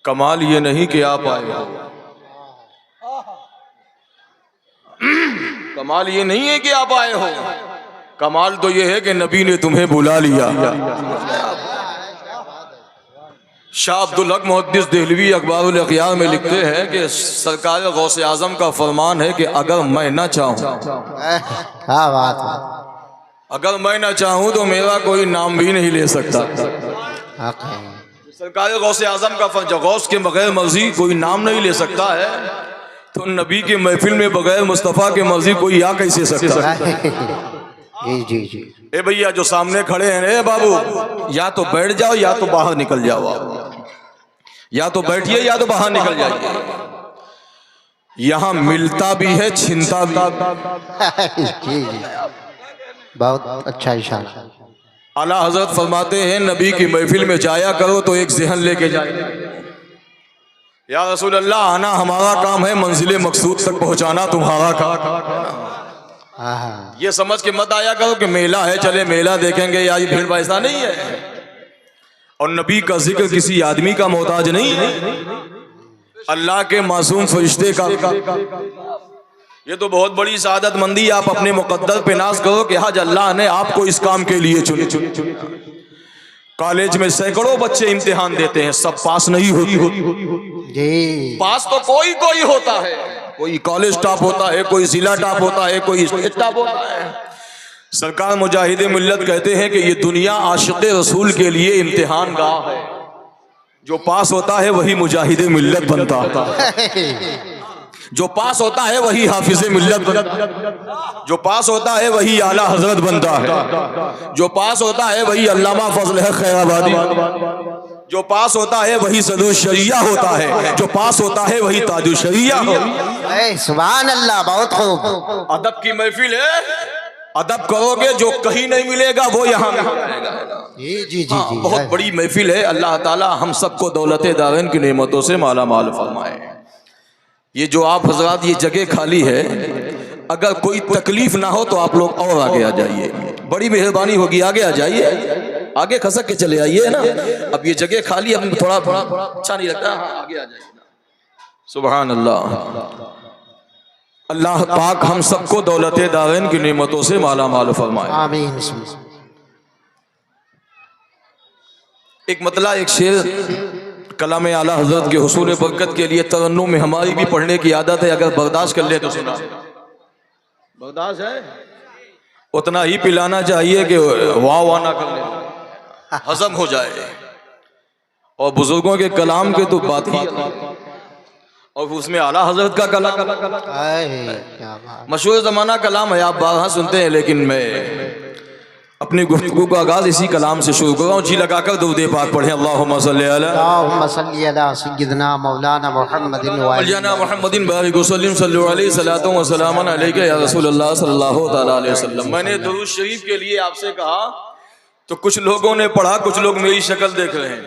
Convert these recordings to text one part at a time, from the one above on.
कमाल ये नहीं कि आप आए हो, कमाल ये नहीं है कि आप आए हो, कमाल तो ये है कि नबी ने तुम्हें बुला लिया। शाह अब्दुल हक मुहद्दिस देहलवी अखबारुल अखयार में लिखते हैं कि सरकार गौसे आजम का फरमान है कि अगर मैं न चाहूं, क्या बात है, अगर मैं न चाहूं तो मेरा कोई नाम भी नहीं ले सकता। सरकार गौसे आजम का फरमान, गौस के बगैर मर्जी कोई नाम नहीं ले सकता है, तो नबी की महफिल में बगैर मुस्तफ़ा के मर्जी कोई आ कैसे सकता है। जी जी जी। ए भैया जो सामने खड़े हैं रे बाबू, या तो बैठ जाओ या तो बाहर निकल जाओ, या तो बैठिए या तो बाहर निकल जाइए। यहाँ मिलता भी है, छिनता भी। जी जी, बहुत अच्छा इशारा। आला हजरत फरमाते हैं नबी की महफिल में जाया करो तो एक ज़हन लेके जाए, या रसूल अल्लाह आना हमारा काम है, मंजिल मकसूद तक पहुंचाना तुम्हारा काम। ये समझ के मत आया करो कि मेला है, चले मेला देखेंगे या ये भीड़, ऐसा नहीं है। और नबी का जिक्र किसी आदमी का मोहताज नहीं है, अल्लाह के मासूम फरिश्ते का। ये तो बहुत बड़ी सादत मंदी, आप अपने मुकद्दर पे नाज करो कि आज अल्लाह ने आपको इस काम के लिए चुने। कॉलेज में सैकड़ों बच्चे इम्तिहान देते हैं, सब पास नहीं होती। पास तो कोई कोई होता है, कोई कॉलेज टॉप होता है, कोई जिला टॉप होता है, कोई स्टेट टॉप होता है। सरकार मुजाहिदे मिल्लत कहते हैं कि ये दुनिया आशिक़े रसूल के लिए इम्तिहान गाह है, जो पास होता है वही मुजाहिदे मिल्लत बनता है, जो पास होता है वही हाफिज़े मिल्लत बनता, जो पास होता है वही आला हजरत बनता है, जो पास होता है वही अल्लामा फजल है खैराबादी, जो पास होता है वही सदुल शरिया होता है, जो पास होता है वही ताजुल शरिया हो। सुभान अल्लाह, बहुत खूब। अदब की महफिल है, अदब करोगे जो कहीं नहीं मिलेगा वो यहाँ मिलेगा। जी जी जी जी, बहुत बड़ी महफिल है। अल्लाह ताला हम सबको दौलत दारैन की नेमतों से माला माल फरमाए। ये जो आप हजरात ये जगह खाली है, अगर कोई तकलीफ ना हो तो आप लोग और आगे आ जाइए, बड़ी मेहरबानी होगी, आगे आ जाइए, आगे खसक के चले आइए ना। अब ये जगह खाली, अब थोड़ा थोड़ा अच्छा नहीं लगता, हाँ आगे आ जाइए। सुभान अल्लाह, अल्लाह पाक हम सबको दौलत दारैन की नेमतों से माला माल फरमाए, आमीन। एक मतला, एक शेर कलाम आला हजरत के हुसूल बरकत के लिए तरन्नुम में हमारी भी पढ़ने की आदत है, अगर बर्दाश्त कर ले तो सुना। बर्दाश्त है, उतना ही पिलाना चाहिए कि वाह वाह ना कर ले, हजम हो जाए। और बुजुर्गों के कलाम के तो बात ही, और उसमें आला हजरत का कलाम, मशहूर जमाना कलाम है, आप बारहा सुनते हैं, लेकिन मैं अपनी गुफ्तगू का आगाज इसी कलाम से शुरू कर रहा हूँ। जी लगाकर दुरूद पाक पढ़े, अल्लाहुम्मा सल्ली अला सय्यिदना मौलाना मुहम्मदिन व अला मुहम्मदिन बारिक वसल्लिम सल्लल्लाहु अलैहि सलातो व सलामन अलैका या रसूलल्लाह सल्लल्लाहु तआला अलैहि वसल्लम। मैंने दुरूद शरीफ के लिए आपसे कहा तो कुछ लोगों ने पढ़ा, कुछ लोग मेरी शक्ल देख रहे हैं।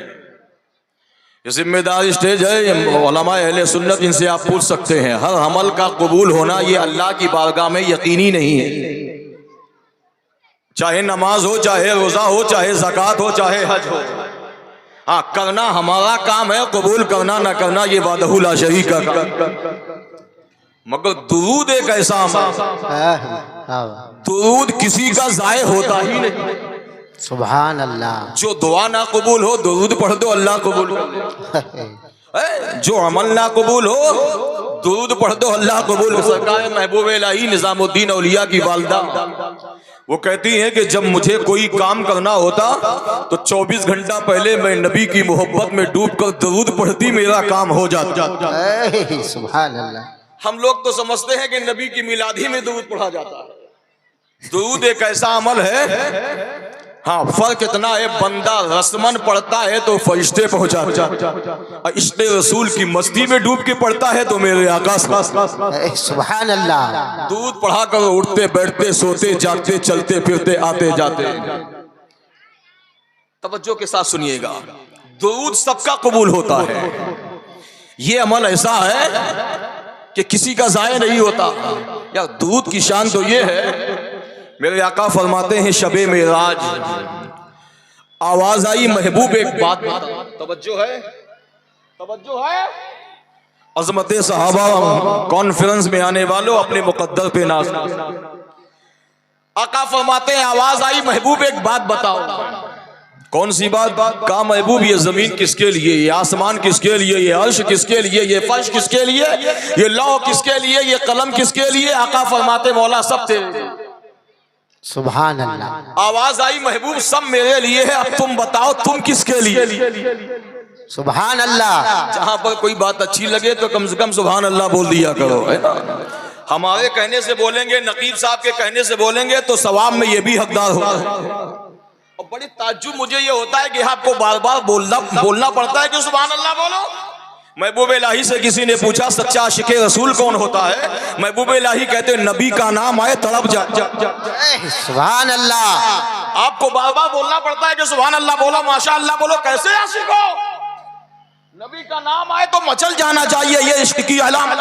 ये जिम्मेदार स्टेज है, उलमा अहले सुन्नत, इनसे आप पूछ सकते हैं। हर अमल का कबूल होना ये अल्लाह की बारगाह में यकीनी नहीं है, चाहे नमाज हो, चाहे रोजा हो, चाहे ज़कात हो, चाहे हज हो। हाँ, करना हमारा काम है, कबूल करना ना करना ये वादहु ला शरीक का काम। मगर दुरूद एक ऐसा अमल, दुरूद किसी का ज़ाय होता ही नहीं। सुभान अल्लाह। जो दुआ ना कबूल हो दुरूद पढ़ दो, अल्लाह कबूल कर दे। जो अमल ना कबूल हो दुरूद पढ़ दो, अल्लाह कबूल कर। सरकार महबूब इलाही निजामुद्दीन औलिया की वालिदा वो कहती हैं कि जब मुझे कोई काम करना होता तो 24 घंटा पहले मैं नबी की मोहब्बत में डूबकर दरूद पढ़ती, मेरा काम हो जाता। सुभान अल्लाह। हम लोग तो समझते हैं कि नबी की मिलादी में दरूद पढ़ा जाता है। दरूद एक ऐसा अमल है, हाँ फर्क इतना है, बंदा रस्मन पढ़ता है तो फरिश्ते पहुंचाते हैं, इश्क़ रसूल की मस्ती में डूब के पढ़ता है तो मेरे आका सुभान अल्लाह। दूध पढ़ा कर उठते बैठते सोते जागते चलते फिरते आते जाते। तवज्जो के साथ सुनिएगा, दूध सबका कबूल होता है। ये अमल ऐसा है कि किसी का ज़ाया नहीं होता। या दूध की शान तो ये है, मेरे आका फरमाते हैं शबे मेराज आवाज आई महबूब एक बात, तवज्जो है, तवज्जो है। अजमत सहाबा कॉन्फ्रेंस में आने वालों, अपने मुकद्दर पे नाज। आका फरमाते हैं आवाज आई, महबूब एक बात बताओ। कौन सी बात? कहा महबूब ये जमीन किसके लिए, ये आसमान किसके लिए, ये अर्श किसके लिए, ये फर्श किसके लिए, ये लौह किसके लिए, ये कलम किसके लिए? आका फरमाते मौला सब तेरे। सुभान अल्लाह। आवाज आई महबूब सब मेरे लिए है, अब तुम बताओ तुम किसके लिए? सुभान अल्लाह। जहां पर कोई बात अच्छी लगे तो कम से कम सुभान अल्लाह बोल दिया करो, है ना? हमारे कहने से बोलेंगे, नकीब साहब के कहने से बोलेंगे तो सवाब में ये भी हकदार हो। और बड़ी ताज्जुब मुझे ये होता है कि आपको बार बार बोलना पड़ता है कि सुभान अल्लाह बोलो। महबूब इलाही से किसी ने पूछा सच्चा आशिक रसूल कौन होता है? महबूब इलाही कहते नबी का नाम आए तड़प जा। सुभान अल्लाह। आपको बार बार बोलना पड़ता है कि सुभान अल्लाह बोलो, माशा अल्लाह बोलो। कैसे आशिक हो? नबी का नाम आए तो मचल जाना चाहिए, ये इश्क की अलामत।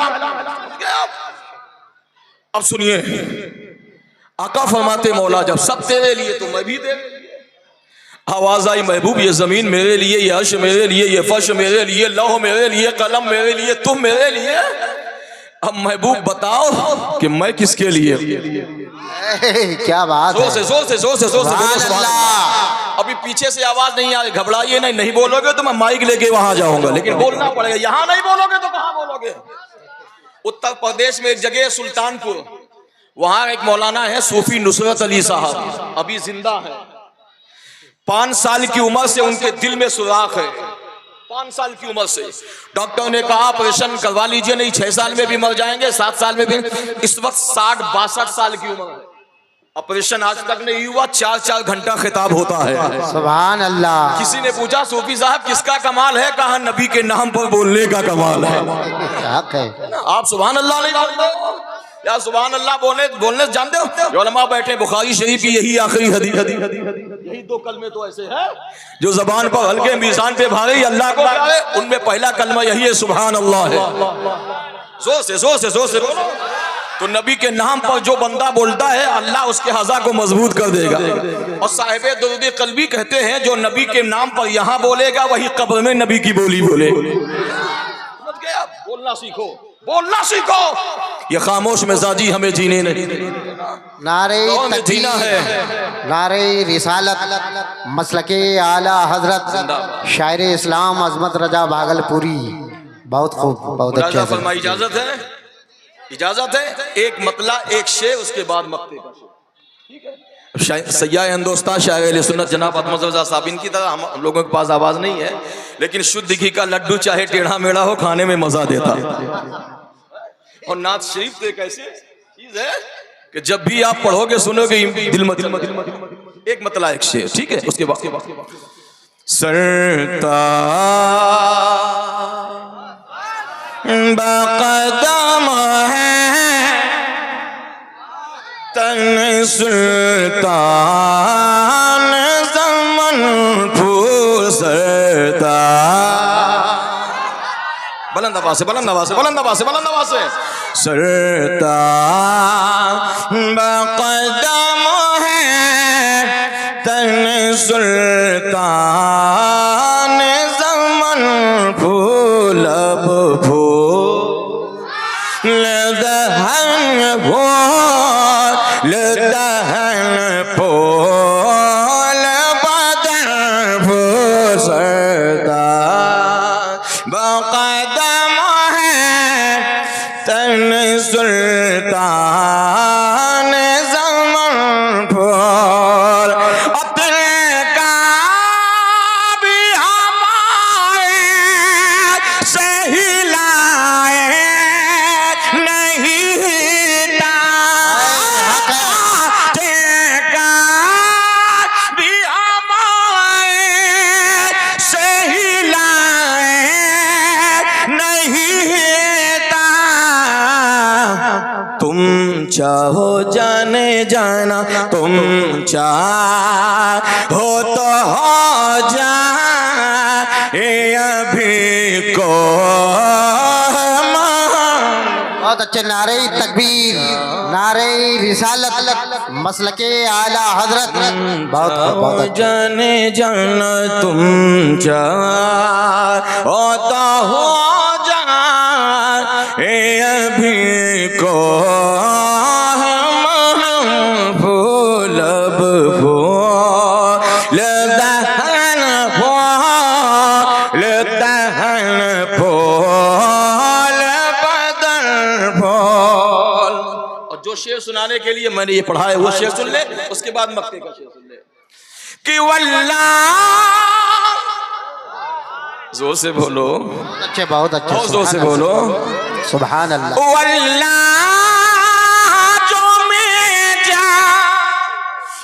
अब सुनिए, आका फरमाते मौला जब सब तेरे लिए तो मैं भी तेरे लिए। आवाज आई महबूब ये जमीन मेरे लिए, ये अर्श मेरे लिए, ये फर्श मेरे लिए, लौह मेरे लिए, कलम मेरे लिए, तुम मेरे लिए। अब महबूब बताओ कि मैं किसके लिए? क्या बात है। जोर से अभी पीछे से आवाज नहीं आ रही, घबराइए नहीं बोलोगे तो मैं माइक लेके वहां जाऊंगा, लेकिन बोलना पड़ेगा। यहां नहीं बोलोगे तो कहां बोलोगे? उत्तर प्रदेश में एक जगह सुल्तानपुर, वहां एक मौलाना है सूफी नुसरत अली साहब, अभी जिंदा है। 5 साल की उम्र से उनके दिल में सुराख है। 5 साल की उम्र से डॉक्टर ने कहा ऑपरेशन करवा लीजिए, नहीं 6 साल में भी मर जाएंगे, 7 साल में भी। इस वक्त 60-62 साल की उम्र है। ऑपरेशन आज तक नहीं हुआ, 4-4 घंटा खिताब होता है। सुभान अल्लाह। किसी ने पूछा सूफी साहब किसका कमाल है? कहा नबी के नाम पर बोलने का कमाल है। आप सुभान अल्लाह नहीं जानते या सुभान अल्लाह बोलने जानते हो? जो उलमा बैठे, बुखारी शरीफ की यही आखिरी हदीस, यही 2 कलमे तो ऐसे हैं जो जबान पर हल्के मीज़ान पे भारी, अल्लाह को प्यारे। उनमें पहला कलमा यही है सुभान अल्लाह है। जोर से बोलो। तो नबी के नाम पर जो बंदा बोलता है अल्लाह उसके हज़ा को मजबूत कर देगा। और साहिबे दुरूद क़ल्बी कहते हैं जो नबी के नाम पर यहाँ बोलेगा वही कब्र में नबी की बोली बोले। समझ गए? बोलना सीखो, बोलना सीखो। ये खामोश मिजाजी हमें जीने नहीं। नारे जीना है, नारे रिसालत, मसलके आला हजरत शायर इस्लाम अजमत रजा भागलपुरी। बहुत खूब, बहुत अच्छा। फरमाई इजाजत है। एक मतला एक शेर, उसके बाद मक्ते का शेर, ठीक है? सैय्याह हिंदुस्तान शायर सुन्नत जनाब अहमद साहब, इनकी तरह हम लोगों के पास आवाज नहीं है, लेकिन शुद्ध घी का लड्डू चाहे टेढ़ा मेढ़ा हो खाने में मजा देता। और नात शरीफ तो एक ऐसी चीज है कि जब भी आप पढ़ोगे सुनोगे दिल में एक मतला एक शेर, ठीक है? उसके बाद सरता बक़दम है तन सुल्तान ज़मन फुसरता। बुलंद आवाज़ से सरता बक़दम है तन सुल्तान ज़मन फूलब दहन फूल बदन फुसरता। बक़दम है तन सुल्तान ज़मन फूल। अपने का भी हमारे से हिलाए नहीं चाहो जाने जाना, तुम चाहो तो हो जा अभी को। बहुत अच्छे नारे तकबीर, नारे रिसालत, मसलके आला हजरत बहुत बहुत जाने जाना तुम होता हो जा अभी को हम फूल फूल दहन फूल दहन फूल बदन फूल। और जो शेर सुनाने के लिए मैंने ये पढ़ा है वो शेर सुन ले, उसके बाद मक्ते का शेर सुन ले कि वल्लाह, जोर से बोलो, अच्छे बहुत अच्छे, बहुत जोर से बोलो, सुभान अल्लाह। वल्लाह जो मैं जा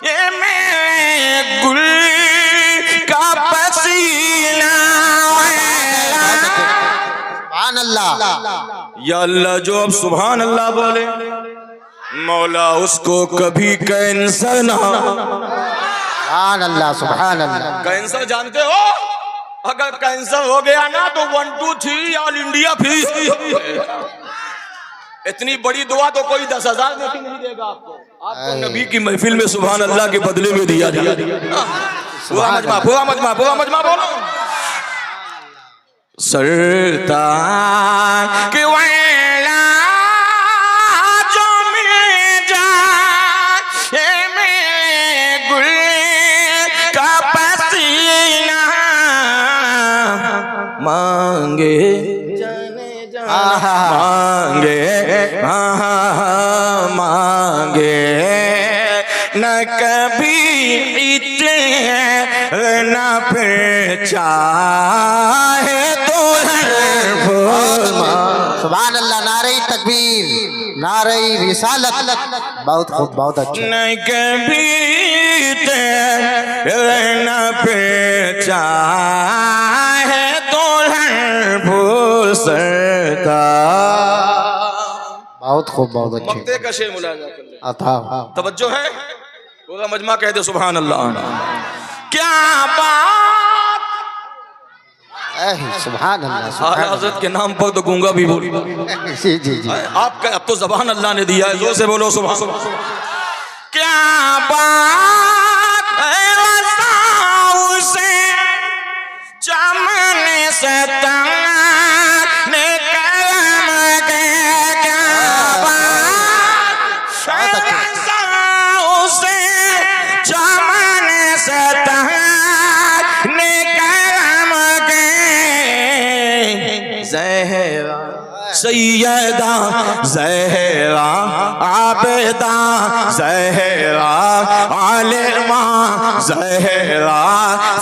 ये मैं गुल का पसीना सुभान अल्लाह। या अल्लाह जो अब सुभान अल्लाह बोले मौला उसको कभी कैंसर ना। सुभान अल्लाह सुभान अल्लाह। कैंसर जानते हो, अगर कैंसर हो गया ना तो 1 2 3 ऑल इंडिया फ्री। इतनी बड़ी दुआ तो कोई 10,000 में भी नहीं देगा आपको। आपको नबी की महफिल में सुभान अल्लाह के बदले में दिया जाए। पूरा मजमा पूरा मजमा पूरा मजमा बोलो। सरताज के वाला जो मैं जा ये मैं गुल का पसीना मांगे जाने जाना मांगे मांगे न कभी इतने न फिर चाहे सुभान अल्लाह। नारे तकबीर, नारे रिसालत, बहुत खूब बहुत अच्छा। न कभी रहना पे चाहे दुल्हन फूल सरता। बहुत खूब बहुत अच्छे। मक्ते का शेर मुलाजा कर ले। अथा तवज्जो है, पूरा मजमा कह दे सुभान अल्लाह। क्या बात, सुभान अल्लाह। आला हज़रत के नाम पर तो गूंगा भी बोल। जी जी जी। आपका अब तो ज़बान अल्लाह ने दिया है, जोर से बोलो सुभान। क्या बात है वसाऊ से चमन से तने कलम के, क्या बात है वसाऊ से चमन से तने कलम के ज़हरा सैयदा ज़हरा आबिदा ज़हरा आलिमा ज़हरा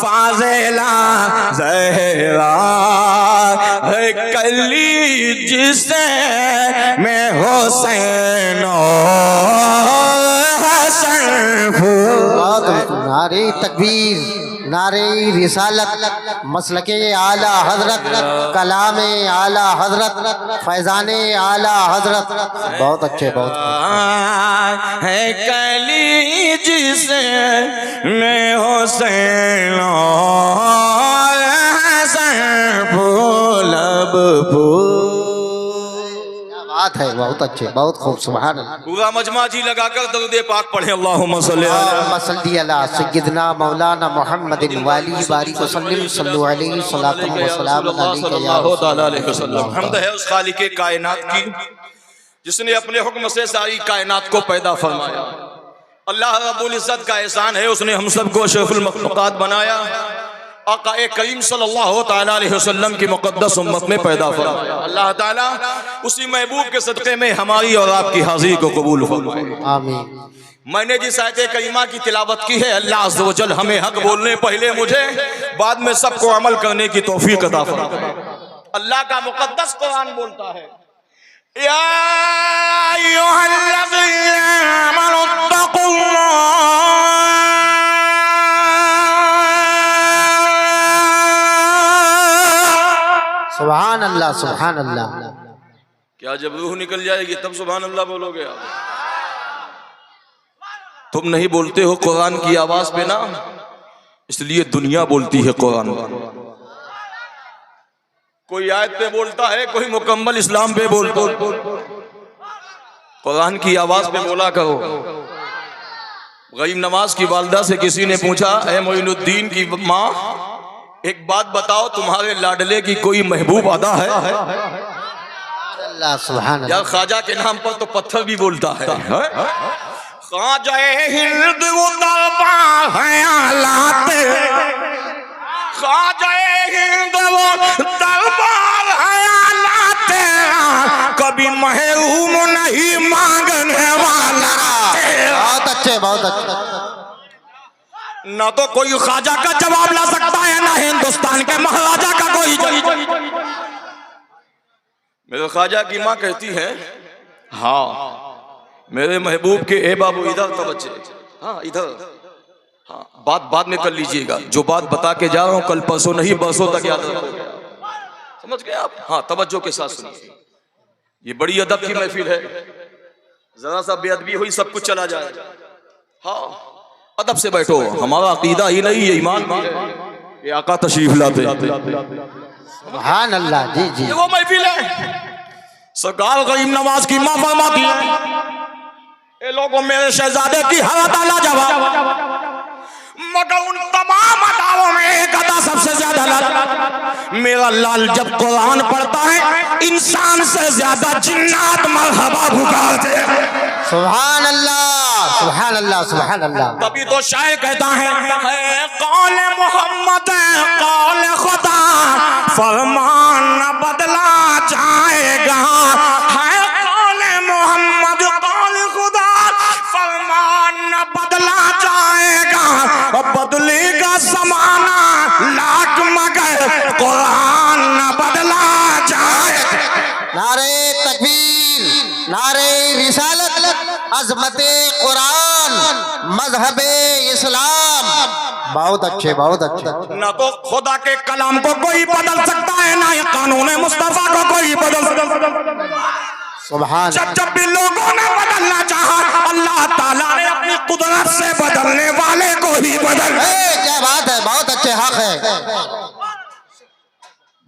फाज़िला ज़हरा है कली जिसे मैं हुसैन हसन फूल। नारे तकबीर, नारे रिसालत, मसलके आला हजरत, कलामे आला हजरत, फैजाने आला हजरत। बहुत अच्छे बहुत। है कली जिसे मैं हुसैन हसन फूल बात है, बहुत अच्छे बहुत खूब। सुभान अल्लाह। पूरा मजमा जी लगाकर दरूद पाक पढ़े अल्लाहुम्मा सल्ली अला सय्यदना मौलाना मुहम्मदिन वाली बारिक वसल्लम सल्लल्लाहु अलैहि वसल्लम वसल्लम। हमद है उस खालिक कायनात की जिसने अपने हुक्म से सारी कायनात को पैदा फरमाया। अल्लाह रब्बुल इज्जत का एहसान है, उसने हम सबको अशरफुल मखलूकात बनाया। आका करीम सल्लल्लाहु तआला अलैहि वसल्लम की मुक़द्दस उम्मत में पैदा फरमाया। अल्लाह ताला उसी महबूब के सदक़े में हमारी और आपकी हाज़िरी को कबूल फरमाए, आमीन। मैंने जिस आयत करीमा की तिलावत की है, अल्लाह अज़्ज़ व जल हमें हक बोलने पहले मुझे, बाद में सबको अमल करने की तौफीक अता फरमाए। अल्लाह का मुक़द्दस कुरान बोलता है, या अय्युहल्लज़ीना सुभान अल्लाह सुभान अल्लाह। क्या जब रूह निकल जाएगी तब सुभान अल्लाह बोलोगे आप? तुम नहीं बोलते हो कुरान की आवाज पे ना, इसलिए दुनिया बोलती है कुरान। कोई आयत पे बोलता है, कोई मुकम्मल इस्लाम पे बोलता है। कुरान की आवाज पे बोला करो। गरीब नवाज की वालदा से किसी ने पूछा, ए मोइनुद्दीन की माँ, एक बात बताओ, तुम्हारे लाडले की कोई महबूब अदा है? अल्लाह सुभान यार ख्वाजा के नाम पर तो पत्थर भी बोलता है। ख्वाजा हिंद वो दरबार है आलाते, ख्वाजा हिंद वो दरबार है आलाते, कभी महबूब नहीं मांगने वाला। बहुत अच्छे, बहुत अच्छे। ना तो कोई ख्वाजा का जवाब ला सकता है, ना हिंदुस्तान के महाराजा का कोई। मेरे ख्वाजा की माँ कहती है, हाँ मेरे महबूब के, ए बाबू इधर तवज्जो, हाँ इधर, हाँ बात बाद में कर लीजिएगा, जो बात बता के जा रहा हूँ कल परसों नहीं बरसों तक याद रखोगे, समझ गए आप? हाँ तवज्जो के साथ सुनिए, ये बड़ी अदब की महफिल है, जरा सा बेअदबी हुई सब कुछ चला जाएगा। हाँ अदब से बैठो, हमारा अकीदा ही नहीं ये ईमान भी है, ये आका तशरीफ लाते। सुभान अल्लाह। जी जी, ये वो महफिल है। सरकार गरीब नवाज की मां फरमाती है, ये लोगों मेरे शहजादे की हालत आला जवाब, मगर उन तमाम अदाओं में एक अदा सबसे ज्यादा लाल, मेरा लाल जब कुरान पढ़ता है इंसान से ज्यादा जिन्नात मरहबा पुकारते हैं। सुभान अल्लाह, सुभान अल्लाह, सुभान अल्लाह। तभी तो शायर कहता है कौल मोहम्मद कौल खुदा, फरमान न बदला जाएगा, है कौल मोहम्मद कौल खुदा, फरमान न बदला जाएगा, बदलेगा जमाना लाख मगर कुरान न बदला जाएगा। नारे तकबीर, नारे रिसालत, अज़मते कुरान, मजहबे इस्लाम। बहुत अच्छे, बहुत अच्छे। ना तो खुदा के कलाम को कोई बदल सकता है, ना ये कानून मुस्तफा को कोई बदल सकता। सुभान। जब जब भी लोगों ने बदलना चाहा, अल्लाह ताला ने अपनी कुदरत से बदलने वाले को ही बदल। क्या बात है, बहुत अच्छे, हक है।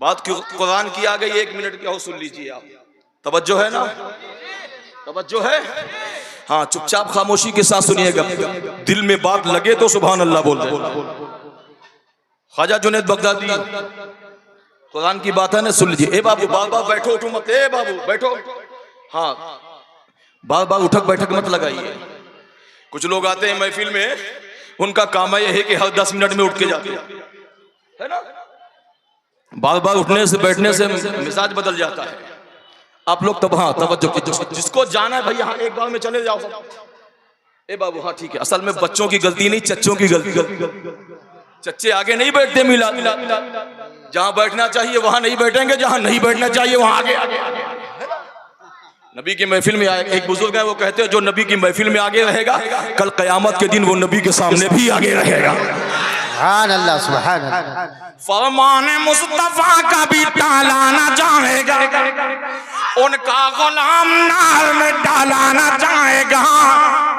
बात क्यों कुरान की आ गई, 1 मिनट की और सुन लीजिए आप, तवज्जो है ना, तवज्जो है। हाँ चुपचाप खामोशी के साथ सुनिएगा, दिल में बात लगे तो सुभान अल्लाह बोल दे। ख्वाजा जुनैद बगदादी, कुरान की बात है ना, सुन लीजिए। ए बाबू बार बार बैठो उठो मत, ए बाबू बैठो, हाँ बार बार उठक बैठक मत लगाइए। कुछ लोग आते हैं महफिल में, उनका काम है कि हर 10 मिनट में उठ के जाते है ना, बार बार उठने से बैठने से मिजाज बदल जाता है। आप लोग तब हाँ तवज्जो, जिसको जाना है भैया हाँ एक बार में चले जाओ। ए बाबू हाँ ठीक है, असल में बच्चों की गलती नहीं, चच्चों की गलती। चच्चे आगे नहीं बैठते मिला, जहां बैठना चाहिए वहां नहीं बैठेंगे, जहां नहीं बैठना चाहिए वहां आगे आगे। नबी की महफिल में आए एक बुजुर्ग है, वो कहते हैं जो नबी की महफिल में आगे रहेगा, कल कयामत के दिन वो नबी के सामने भी आगे रहेगा। सुभान अल्लाह, सुभान अल्लाह। फरमान मुस्तफा का भी टाला ना जाएगा, उनका गुलाम नार में डाला ना जाएगा,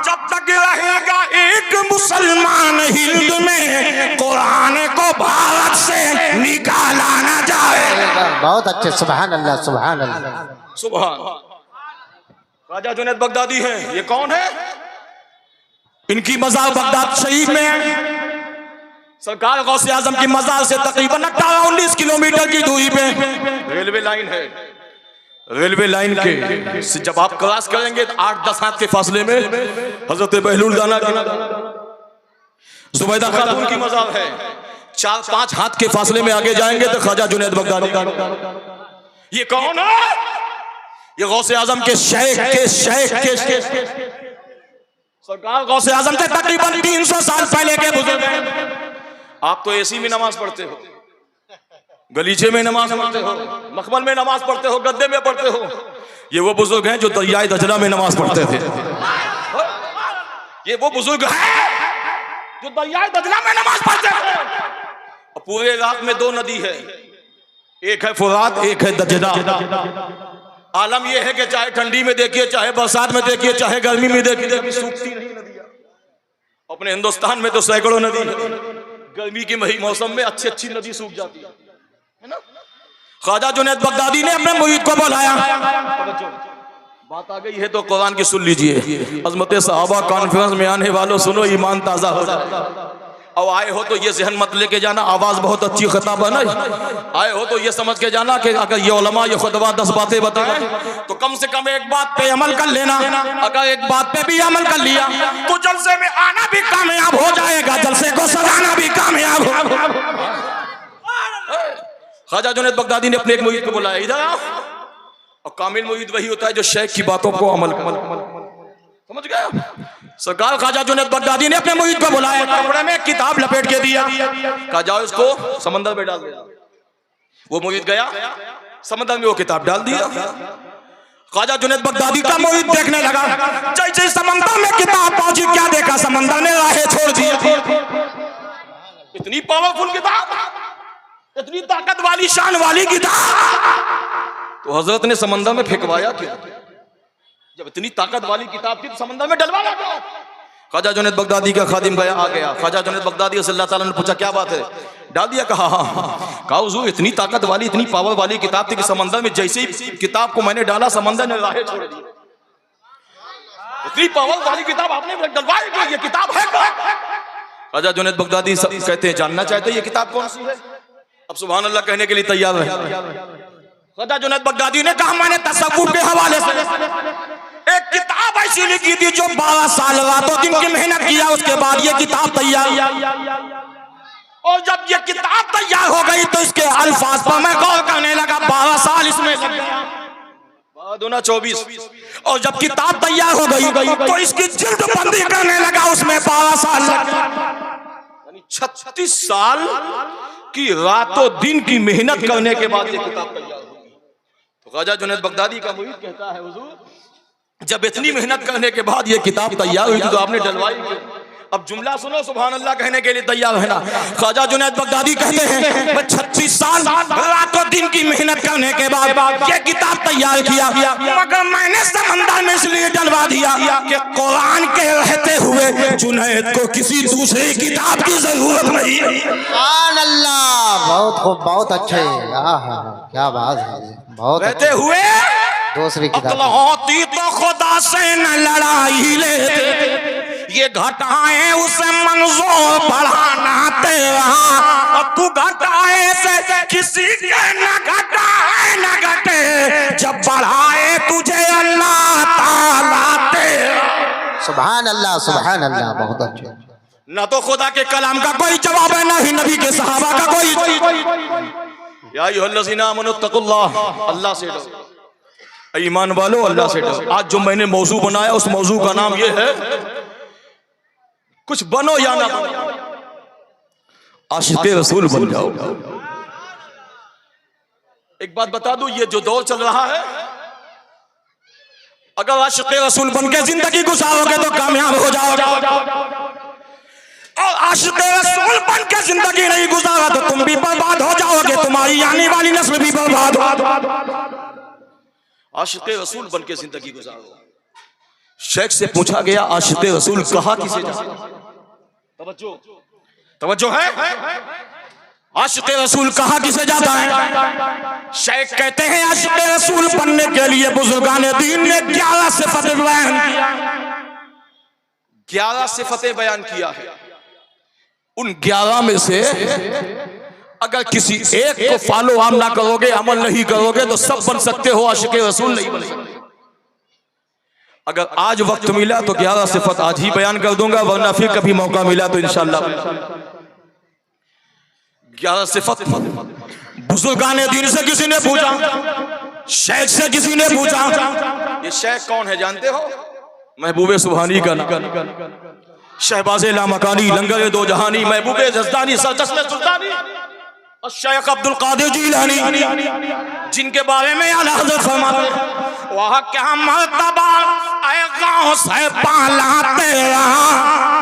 जब तक रहेगा एक मुसलमान हिंद में, कुरान को भारत से निकाला ना जाएगा। बहुत अच्छे, सुभान अल्लाह, सुभान अल्लाह, सुभान। ख्वाजा जुनैद बगदादी हैं, ये कौन है? इनकी मज़ार बगदाद शरीफ में है। सरकार गौसे आजम की मज़ार से तकरीबन 18-19 किलोमीटर की दूरी पे रेलवे लाइन है। रेलवे लाइन के से जब आप क्रॉस करेंगे तो 8-10 हाथ के फासले में हजरत बहलूल दाना की, जुबैदा खातून की मज़ार है। 4-5 हाथ के फासले में आगे जाएंगे तो ख्वाजा जुनैद बगदादी। ये कौन है? ये गौसे आजम के शेख सरकार गौसे आजम से तकरीबन 300 साल पहले के बुजुर्ग हैं। आप तो एसी में नमाज पढ़ते हो, गलीचे में नमाज पढ़ते हो, मखमल में नमाज पढ़ते हो, गद्दे में पढ़ते हो। ये वो बुजुर्ग हैं जो दरियाए दजला में नमाज पढ़ते थे। ये वो बुजुर्ग हैं जो दरियाए दजला में नमाज पढ़ते थे। पूरे इराक में 2 नदी है, एक है फुरात, एक है दजना। आलम यह है कि चाहे ठंडी में देखिए, चाहे बरसात में देखिए, चाहे गर्मी में देखिए, सूखती नहीं नदियां। अपने हिंदुस्तान में तो सैकड़ों नदी है, गर्मी के मौसम में अच्छी नदी सूख जाती है ना। ख्वाजा जुनैद बगदादी ने अपने मुरीद को बुलाया, बात आ गई है तो कुरान की सुन लीजिए। अज़मत सहाबा कॉन्फ्रेंस में आने वालों सुनो, ईमान ताज़ा हो जाए। अब आए हो तो ये जहन मत लेके जाना आवाज़ बहुत अच्छी खिताब है ना, आए हो तो ये समझ के जाना कि अगर ये उलमा ये खुतबा 10 बातें बताएं तो कम से कम एक बात पे अमल कर लेना। अगर एक बात पे भी अमल कर लिया तो जलसे में आना भी कामयाब हो जाएगा, जलसे को सजाना भी कामयाब हो। ख्वाजा जुनैद बगदादी ने अपने एक मुरीद को बुलाया, इधर आओ। और कामिल मुरीद वही होता है जो शेख की बातों को अमल समझ गया। सरकार ख्वाजा जुनैद बगदादी ने अपने मुरीद को बुलाया, कपड़े में किताब लपेट के दिया, कहा जाओ इसको समंदर में डाल दिया। वो मुरीद गया, समंदर में वो किताब डाल दिया। ख्वाजा जुनैद बगदादी का मुरीद देखने लगा, जैसे समंदर में किताब पहुंची, क्या देखा, समंदर ने राहें छोड़ दी। इतनी पावरफुल किताब, इतनी ताकत वाली शान वाली किताब, तो हजरत ने समंदर में फेंकवाया क्यों? जब इतनी ताकत वाली किताब थी तो समंदर में डलवाया क्यों? ख्वाजा जुनैद बगदादी का खादिम गया, आ गया। ख्वाजा जुनैद बगदादी अल्लाह ताला ने पूछा क्या बात है, डाल दिया? कहा हाँ। कहा हुजूर इतनी ताकत वाली इतनी पावर वाली किताब थी कि समंदर में जैसे ही किताब को मैंने डाला समंदर ने राहें छोड़ दी। इतनी पावर वाली किताब आपने डलवाई क्यों? ये किताब है क्या? ख्वाजा जुनैद बगदादी कहते हैं जानना चाहते ये किताब कौन सी है? अब सुभान अल्लाह कहने के लिए तैयार है। ख्वाजा जुनैद बगदादी ने कहा मैंने तसव्वुफ के हवाले से एक किताब ऐसी लिखी थी जो 12 साल रातों दिन की मेहनत किया, उसके बाद ये किताब तैयार। और जब ये किताब तैयार हो गई तो इसके अल्फाज पर मैं गौर करने लगा, 12 साल इसमें लग गया, 24। और जब किताब तैयार हो गई तो इसकी जिल्द बंदी करने लगा, उसमें 12 साल लग गए। 36 साल की रातों दिन की मेहनत करने के बाद ये किताब तैयार होगी। तो ख्वाजा जुनैद बगदादी का मुरीद कहता है हुजूर जब इतनी मेहनत करने के बाद ये किताब तैयार हुई तो आपने डलवाई क्यों? अब जुमला सुनो, सुभान अल्लाह कहने के लिए तैयार है ना। ख्वाजा जुनैद बगदादी कहते हैं मैं 36 साल रातों दिन की मेहनत करने के बाद ये किताब तैयार किया, मगर मैंने समंदर में इसलिए डलवा दिया कि कुरान के रहते हुए जुनैद को किसी दूसरी किताब की जरूरत नहीं है। सुभान अल्लाह, बहुत खूब, बहुत अच्छे। क्या बात है, बहुत रहते हुए दूसरी किताब होती तो खुदा से न लड़ाई लेते, ये घटाए उसे मंजूर बढ़ाना तेरा, और तू घटाए से किसी के न घटाए न घटे, जब बढ़ाए तुझे अल्लाह ताला तेरा। सुभान अल्लाह, सुभान अल्लाह, बहुत अच्छे। न तो खुदा के कलाम का कोई जवाब है, न ही नबी के सहाबा का कोई। या अय्युहल्लज़ीना आमनू तक़ुल्लाह, अल्लाह से डरो, ईमान वालो अल्लाह से डरो। आज जो मैंने मौजू बनाया उस मौजू का नाम ये है कुछ बनो या ना बनो, आशिक़े रसूल बन जाओ। एक बात बता दूं, ये जो दौर चल रहा है, अगर आशिक़े रसूल बन के जिंदगी गुजारोगे तो कामयाब हो जाओगे, और आशिक़े रसूल बन के जिंदगी नहीं गुजारा तो तुम भी बर्बाद हो जाओगे, तुम्हारी आने वाली नस्ल भी बर्बाद हो। आशिक़े रसूल बन के जिंदगी गुजारो। शेख से पूछा गया आशिक़े रसूल कहा किसे जाता? तवज्जो है, आशिक़े रसूल कहा किसे जाता है? शेख कहते हैं आशिक़े रसूल बनने के लिए बुजुर्गान दीन ने 11 सिफ़तें बयान किया, 11 सिफ़तें बयान किया है। उन 11 में से अगर किसी एक को फॉलो आम ना करोगे, अमल नहीं करोगे तो सब बन सकते हो, आशिक़े रसूल नहीं बन सकते। अगर आज वक्त मिला तो 11 सिफत आज ही बयान कर दूंगा, वरना फिर कभी मौका मिला तो इंशाअल्लाह 11 सिफत। बुजुर्गान दीन से किसी ने पूछा, शेख से किसी ने पूछा, ये शेख कौन है जानते हो? महबूबे सुभानी का नाम, शहबाज़े लामकानी, लंगर दो जहानी, महबूबे जज़दानी, सरचश्मे सुल्तानी, और शेख अब्दुल कादिर जीलानी, जिनके बारे में आला हज़रत फरमाते वह क्या मर्तबा आए गाँव से पाला तेरा,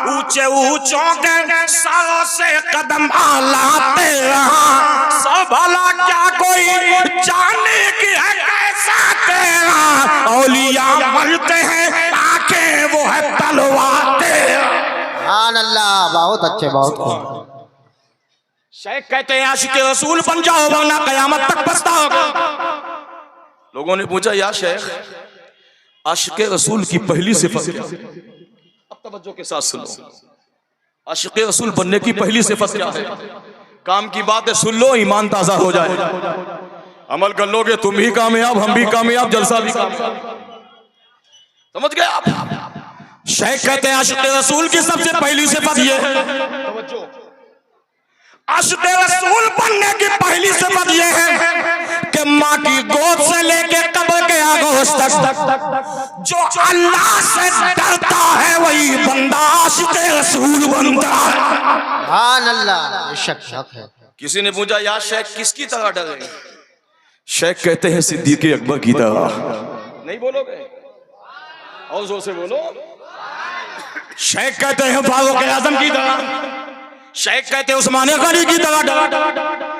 ऊंचे ऊंचों के सालों से कदम आला तेरा, सब भला क्या कोई जाने की है कैसा तेरा, औलिया मरते हैं आंखें वो है तलवार तेरा। सुभान अल्लाह, बहुत अच्छे, बहुत खूब। शेख कहते हैं आशिक़े रसूल बन जाओ वरना कयामत तक पछताओगे। लोगों ने पूछा या शेख आशिक़े रसूल की पहली सिफत क्या है? अब तवज्जो के साथ सुनो। आशिक़े रसूल बनने की पहली सिफत क्या है? काम की बात है, सुन लो, ईमान ताजा हो जाए, अमल कर लोगे तुम भी कामयाब, हम भी कामयाब, जलसा भी कामयाब। समझ गए आप? शेख कहते हैं आशिक़े रसूल की सबसे पहली सिफत ये है, आशिक़े रसूल बनने की पहली सिफत ये है कि माँ की गोद से लेके कब्र के आगोश तक जो अल्लाह से डरता है वही बंदा आशिक़े रसूल बनता है। सुभान अल्लाह, बेशक हक है। किसी ने पूछा यार शेख किसकी तरह डरे? शेख कहते हैं सिद्दीक़ अकबर की तरह। नहीं बोलोगे? और जोर से बोलो। शेख कहते हैं फारूक आज़म की तरह, शेख कहते हैं उस्मान गनी की तरह,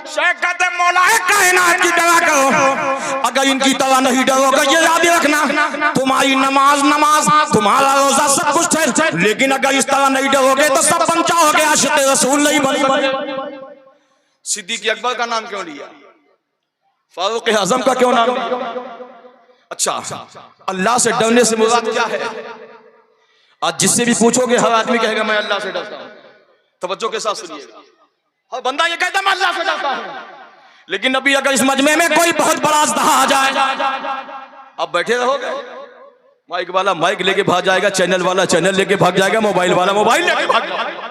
शेख कहते हैं मौलाए कायनात की तरह करो। अगर इनकी तरह नहीं डरोगे ये याद रखना, तुम्हारी नमाज तुम्हारा रोजा सब कुछ है, लेकिन अगर इस तरह नहीं डरोगे तो सब बन जाओगे, आशिक़े रसूल नहीं बने। सिद्दीक़ अकबर का नाम क्यों लिया? फारूक आज़म का क्यों नाम लिया? अच्छा, अल्लाह से डरने से मुराद क्या है? आज जिससे भी पूछोगे हर आदमी कहेगा मैं अल्लाह से डरता हूं। तवज्जो के साथ सुनिएगा, हर बंदा ये कहता है मैं अल्लाह से डरता हूं, लेकिन अभी अगर इस मजमे में कोई बहुत बड़ा अज़दहा आ जाए, अब बैठे रहोगे? माइक वाला माइक लेके भाग जाएगा, चैनल वाला चैनल लेके भाग जाएगा, मोबाइल वाला मोबाइल लेके भाग जाएगा।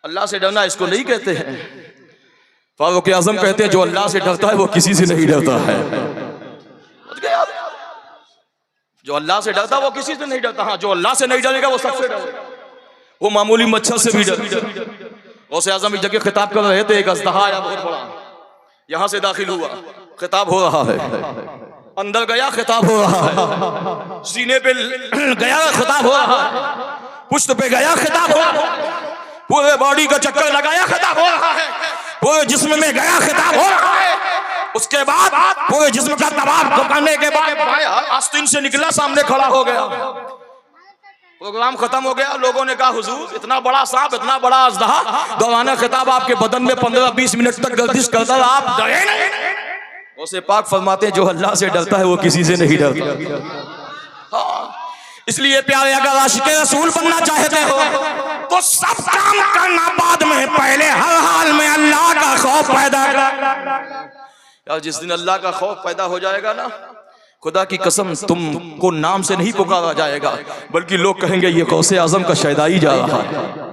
अल्लाह से डरना इसको नहीं कहते हैं। फारूक आज़म कहते हैं जो अल्लाह से डरता है वो किसी से नहीं डरता है। जो अल्लाह से डरता वो किसी से नहीं डरता। हाँ, जो अल्लाह से नहीं डरेगा वो सबसे डरेगा, वो मामूली मच्छर से भी डरेगा। गौसे आज़म एक जगह खिताब कर रहे थे, एक अज़दहा आया बहुत बड़ा, यहां से दाखिल हुआ, खिताब हो रहा है, अंदर गया खिताब हो रहा है, सीने पे गया खिताब हो रहा है, पुश्त पे गया खिताब हो रहा है, पूरे बॉडी का चक्कर लगाया खिताब हो रहा है, पूरे जिस्म में गया खिताब हो रहा है। उसके बाद पूरे जिस्म का तवाफ करने के बाद आस्तीन से निकला, सामने खड़ा हो गया। प्रोग्राम खत्म हो गया। लोगों ने कहा हुजूर इतना बड़ा सांप, इतना बड़ा अज़दहा दौरान खिताब आपके बदन में 15-20 मिनट तक गर्दिश करता रहा, आप डरे नहीं? उसे पाक फरमाते हैं जो अल्लाह से डरता है वो किसी से नहीं डरता। इसलिए प्यारे अगर आशिक़े रसूल बनना चाहते हो तो सब काम करना बाद में, पहले हर हाल में अल्लाह का खौफ पैदा कर। यार जिस दिन अल्लाह का खौफ पैदा हो जाएगा ना, खुदा की कसम तुमको नाम से नहीं पुकारा जाएगा, बल्कि लोग कहेंगे ये गौसे आज़म का शहदाई जा रहा है,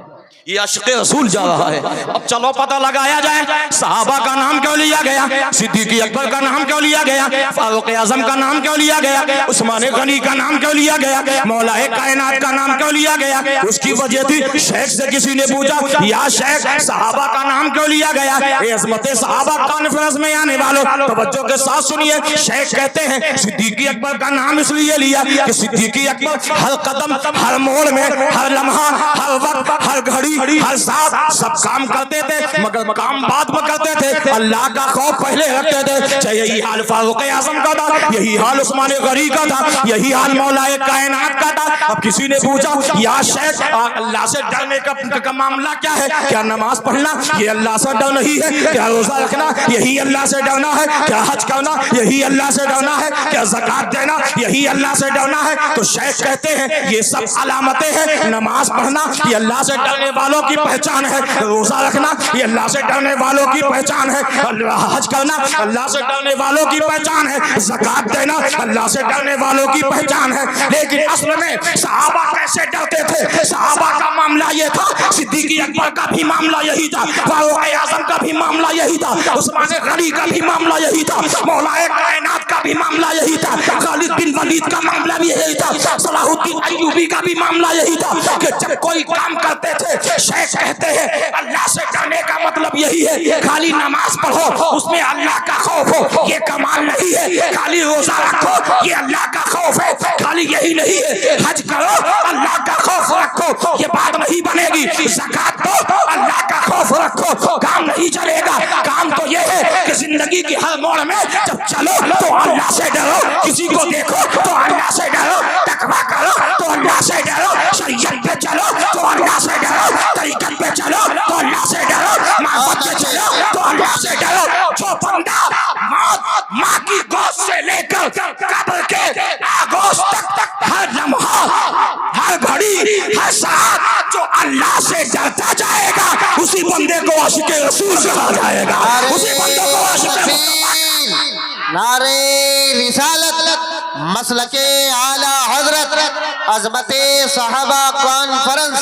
ये आशिक़े रसूल जा रहा है। अब चलो पता लगाया जाए सहाबा का नाम क्यों लिया गया, सिद्दीक़ अकबर का नाम क्यों लिया गया, फारूक आज़म का नाम क्यों लिया गया, उस्मान गनी का नाम क्यों लिया गया, मौलाए कायनात का नाम क्यों लिया गया? उसकी वजह थी, शेख से किसी ने पूछा या शेख सहाबा का नाम क्यों लिया गया? अज़मत सहाबा कॉन्फ्रेंस में आने वालों तवज्जो के साथ सुनिए, शेख कहते हैं सिद्दीक़ अकबर का नाम इसलिए लिया कि सिद्दीक़ अकबर हर कदम, हर मोड़ में, हर लम्हा, हर वक्त, हर घड़ी, हर साथ सब काम करते थे, मगर काम बाद में करते थे, अल्लाह का खौफ पहले रखते थे। चाहे यही हाल फारूक आज़म का था, यही हाल उस्मान गनी का था, यही हाल मौलाए कायनात का था। अब किसी ने पूछा या शेख अल्लाह से डरने का मामला क्या है? क्या नमाज पढ़ना ये अल्लाह से डर नहीं है? क्या रोजा रखना यही अल्लाह से डरना है? क्या हज करना यही अल्लाह से डरना है? क्या ज़कात देना यही अल्लाह से डरना है? तो शेख कहते हैं ये सब अलामतें हैं। नमाज पढ़ना ये अल्लाह से डरने वालों की पहचान है, रोजा रखना ये अल्लाह से डरने वालों की पहचान है, हज करना अल्लाह से डरने वालों की पहचान है, ज़कात देना अल्लाह से डरने वालों की पहचान है। लेकिन असल में सहाबा कैसे डरते थे? सहाबा का मामला ये था, सिद्दीक़ अकबर का भी मामला यही था, फारूक आज़म का भी मामला यही था, उस्मान गनी का भी मामला यही था, मौलाए कायनात का भी मामला यही था, खालिद बिन वलीद का मामला भी यही था, सलाहुद्दीन अय्यूबी का भी मामला यही था कि जब कोई काम करते थे शेख कहते हैं अल्लाह से डरने का मतलब यही है, खाली नमाज पढ़ो उसमें अल्लाह का खौफ हो ये कमाल नहीं है, खाली रोजा रखो ये अल्लाह का खौफ है, खाली यही नहीं है, हज करो अल्लाह का खौफ रखो ये बात नहीं बनेगी, ज़कात दो अल्लाह का खौफ रखो, काम नहीं चलेगा। काम तो ये है कि जिंदगी की हर मोड़ में जब चलो तो अल्लाह से डरो, किसी को देखो तो अल्लाह से डरो, तकवा करो तो अल्लाह से डरो, शरीयत पे चलो तो अल्लाह से डरो, तरीक़त पे चलो तो अल्लाह से डरो, मोहब्बत पे चलो तो अल्लाह से डरो। जो बंदा माँ की गोद से लेकर कब्र के आगोश आशिक रसूल कहा जाएगा। उसी बंदे को आशिक नारे रिसालत मसलके आला हजरत अजमत साहबा कॉन्फ्रेंस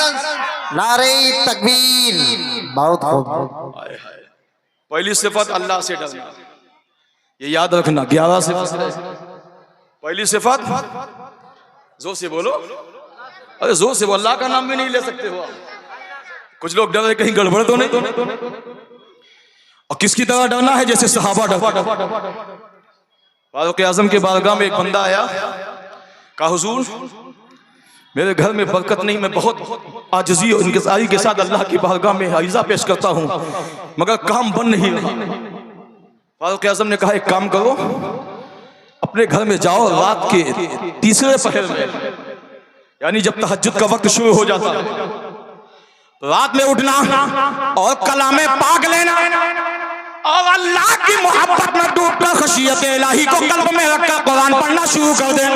नारे तकबीर। बहुत खूब। पहली सिफत अल्लाह से डरना, ये याद रखना। 11 सिफत। पहली सिफत जोर से बोलो, अरे जोर से बोलो, अल्लाह का नाम भी नहीं ले सकते हो आप। कुछ लोग डर रहे कहीं गड़बड़ तो नहीं। और किसकी तरह डरना है? जैसे सहाबा डरते। फारूक आजम के बारगाह में एक बंदा आया, कहा हुजूर मेरे घर में बरकत नहीं, मैं बहुत आजिज़ी और इंकिसारी के साथ अल्लाह की बारगाह में अरीज़ा पेश करता हूँ, मगर काम बन नहीं रहा। फारूक आजम ने कहा एक काम करो, अपने घर में जाओ, रात के तीसरे पहर में, यानी जब तहज्जुद का वक्त शुरू हो जाता है, रात में उठना और कलामे पाक लेना और अल्लाह की मोहब्बत में डूबकर खशियत इलाही को कल्ब में रखकर कुरान पढ़ना शुरू कर दे।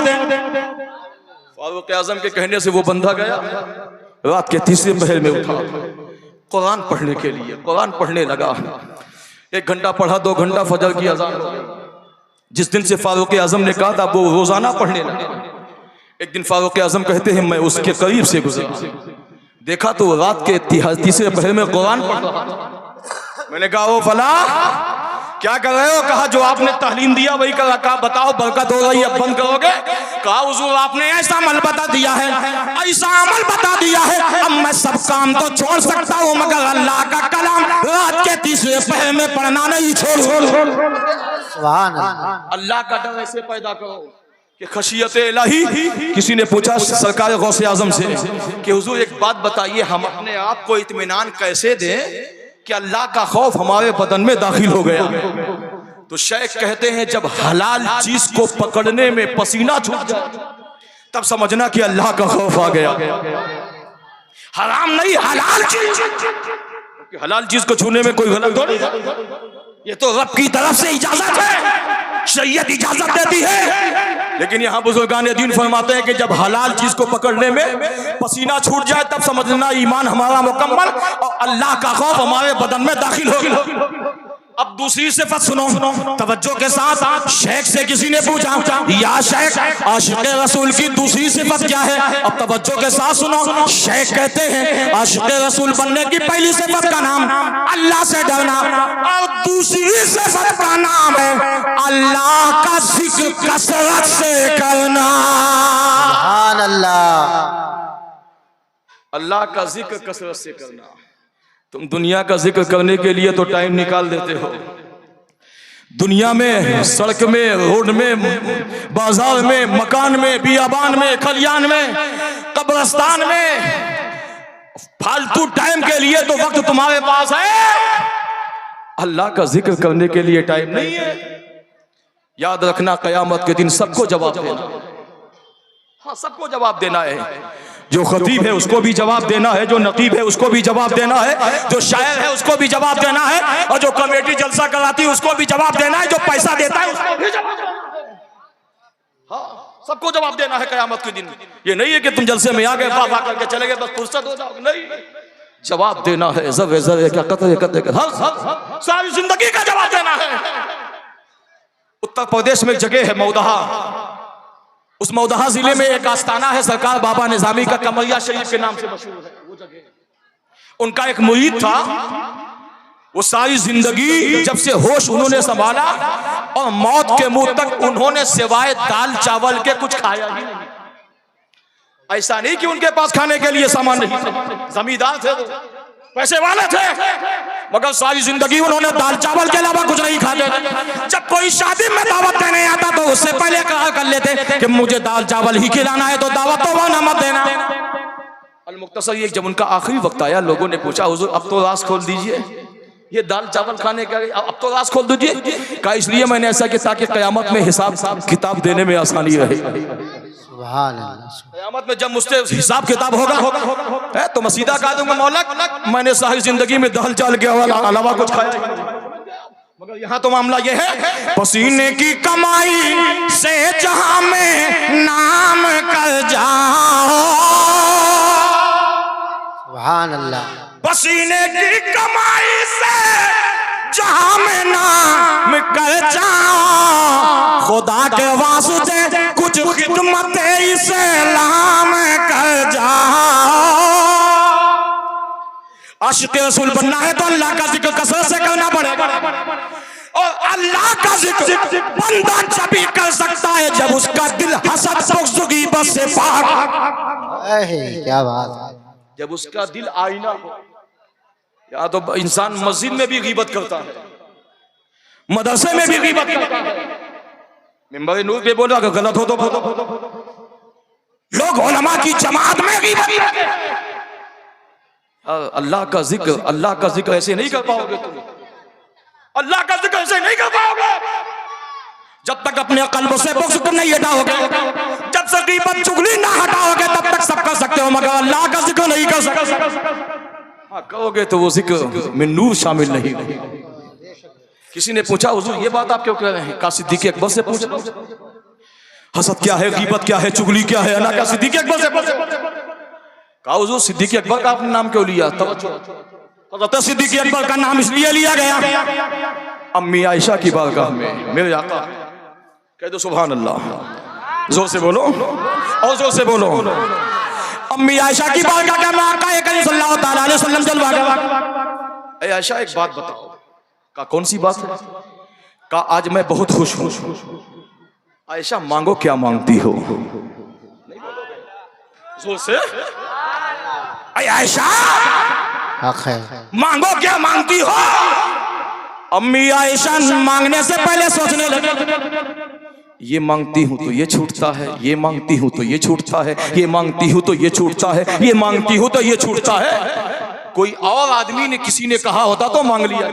फारूक आजम के कहने से वो बंदा गया, रात के तीसरे पहर में उठा, कुरान पढ़ने के लिए कुरान पढ़ने लगा। 1 घंटा पढ़ा, 2 घंटा, फजर की अजान। जिस दिन से फारूक आजम ने कहा था वो रोजाना पढ़ने लगा। एक दिन फारूक आजम कहते हैं मैं उसके करीब से गुजरा, देखा तो रात के तीसरे पहर में कुरान पढ़ रहा था। मैंने कहा वो फला क्या कर रहे हो? कहा जो आपने तालीम दिया वही कर रहा। कहा बताओ बरकत हो रही है, अब बंद करोगे? कहा हुजूर आपने ऐसा अमल बता दिया है, ऐसा अमल बता दिया है, अब मैं सब काम तो छोड़ सकता हूँ मगर अल्लाह का कलाम रात के तीसरे पहर में पढ़ना नहीं छोड़। सुभान अल्लाह। अल्लाह का डर ऐसे पैदा करो कि खशियत इलाही। किसी ने पूछा सरकार गौसे आजम से कि हुजूर एक बात बताइए, हम अपने आप को इत्मीनान कैसे दें कि अल्लाह का खौफ हमारे बदन में दाखिल हो गया? तो शेख कहते हैं जब हलाल चीज को पकड़ने में पसीना छूट जाए तब समझना कि अल्लाह का खौफ आ गया। हराम नहीं, हलाल चीज। हलाल चीज को छूने में कोई गलत नहीं, ये तो रब की तरफ से इजाजत है, शरीयत इजाजत देती है। लेकिन यहाँ बुजुर्गान दीन फरमाते हैं कि जब हलाल चीज को पकड़ने में पसीना छूट जाए तब समझना ईमान हमारा मुकम्मल और अल्लाह का खौफ हमारे बदन में दाखिल हो। अब दूसरी सिफत सुनो तवज्जो के साथ। शेख से किसी ने पूछा या शेख आशिक रसूल की दूसरी सिफत क्या है? अब तवज्जो के साथ सुनो। शेख कहते हैं आशिक रसूल बनने की पहली सिफत का नाम अल्लाह से डरना और दूसरी सिफत का नाम है अल्लाह का जिक्र कसरत से करना। सुभान अल्लाह। अल्लाह का जिक्र कसरत से करना। तुम दुनिया का जिक्र करने के लिए तो टाइम निकाल देते हो, दुनिया में, सड़क में, रोड में, बाजार में, मकान में, बियाबान में, खलियान में, कब्रिस्तान में, फालतू टाइम के लिए तो वक्त तुम्हारे पास है, अल्लाह का जिक्र करने के लिए टाइम नहीं है। याद रखना कयामत के दिन सबको जवाब देना। हाँ, सबको जवाब देना है। जो खतीब है उसको भी जवाब देना है, जो नकीब है उसको भी जवाब देना है, जो शायर है उसको भी जवाब देना है, और जो कमेटी जलसा कराती है उसको भी जवाब देना है, जो पैसा देता है उसको भी जवाब देना है। हाँ, सबको जवाब देना है कयामत के दिन। ये नहीं है कि तुम जलसे में आ गए, वाह वाह करके चले गए, बस फुर्सत हो जाओ, नहीं, जवाब देना है। जब क्या कतरे सारी जिंदगी का जवाब देना है। उत्तर प्रदेश में एक जगह है मौदहा, उस मौदहा जिले में एक आस्थाना है सरकार बाबा निजामी का, कमरिया शरीफ के नाम से मशहूर है वो जगह। उनका एक मुरीद था, वो सारी जिंदगी जब से होश उन्होंने संभाला और मौत के मुंह तक उन्होंने सिवाय दाल चावल के कुछ खाया ही नहीं। ऐसा नहीं कि उनके पास खाने के लिए सामान नहीं था, जमींदार थे, वो पैसे वाले थे, मगर सारी जिंदगी उन्होंने दाल चावल के अलावा कुछ नहीं खाते। जब कोई शादी में दावत देने आता तो उससे पहले कहा कर लेते कि मुझे दाल चावल ही खिलाना है, तो दावत तो वहां मत देना। अल-मुख्तसर ये जब उनका आखिरी वक्त आया, लोगों ने पूछा हुजूर अब तो राज खोल दीजिए, ये दाल चावल खाने का अब तो राज खोल दीजिए। कहा इसलिए मैंने ऐसा किया ताकि कयामत में हिसाब किताब देने में आसानी रहे। कयामत में जब मुझसे हिसाब किताब होगा तो मसीदा कहा दूंगा मौला मैंने सारी जिंदगी में दाल चावल के अलावा कुछ खाया नहीं। मगर यहाँ तो मामला ये है पसीने की कमाई से जहां में नाम कर जाओ, सुभान अल्लाह। पसीने की कमाई से जहां में नाम कर जाओ, खुदा के वास्ते कुछ खिदमत इस्लाम कर जाओ। आशिक़ रसूल बनना है तो अल्लाह का जिक्र कसरत से करना पड़ेगा, और अल्लाह का जिक्र बंदा जब कर सकता है जब उसका दिल हसद बुग़्ज़ ग़ीबत से पाक। क्या बात है। जब उसका दिल आईना हो। या तो इंसान मस्जिद में भी गीबत करता है, मदरसे में भी गीबत करता है, मिंबर नूर पे बोला अगर गलत हो तो लोग उलमा की जमात में गीबत करते हैं। अल्लाह का जिक्र ऐसे नहीं कर पाओगे तुम, अल्लाह का जिक्र ऐसे नहीं कर पाओगे जब तक अपने कल्ब से बुग़्ज़ नहीं हटाओगे, जब से गीबत चुगली ना हटाओगे तब तक सब कर सकते हो, मगर अल्लाह का जिक्र नहीं कर सकते। हाँ कहोगे तो वो जिक्र में नूर शामिल नहीं। किसी ने पूछा हुजूर ये बात आप क्यों कह रहे हैं? का सिद्दीक़ अकबर से पूछा, हसद क्या है, गीबत क्या है, चुगली क्या है, अना का सिद्दीक़ अकबर से पूछा। कहा हुजूर सिद्दीक़ अकबर का आपने नाम क्यों लिया? तवज्जो, सिद्दीक़ अकबर का नाम इसलिए लिया गया अम्मी आयशा की बारगाह में मेरे आका, कह दो सुभान अल्लाह, जोर से बोलो और जोर से बोलो। अम्मी आयशा की बारगाह का आका करीम सल्लल्लाहु ताला अलैहि वसल्लम जलवा गया। ए आयशा एक बात बताओ। का कौन सी बात है? का आज मैं बहुत खुश हूं। आयशा मांगो क्या मांगती हो? नहीं बोलोगे? जोर से। आयशा मांगो क्या मांगती हो? अम्मी आयशा मांगने से पहले सोचने लगे, ये मांगती हूं तो ये छूटता है, ये मांगती हूं तो ये छूटता है, ये मांगती हूं तो ये छूटता है, ये मांगती हूं तो ये छूटता है। कोई और आदमी ने किसी ने कहा होता तो मांग लिया,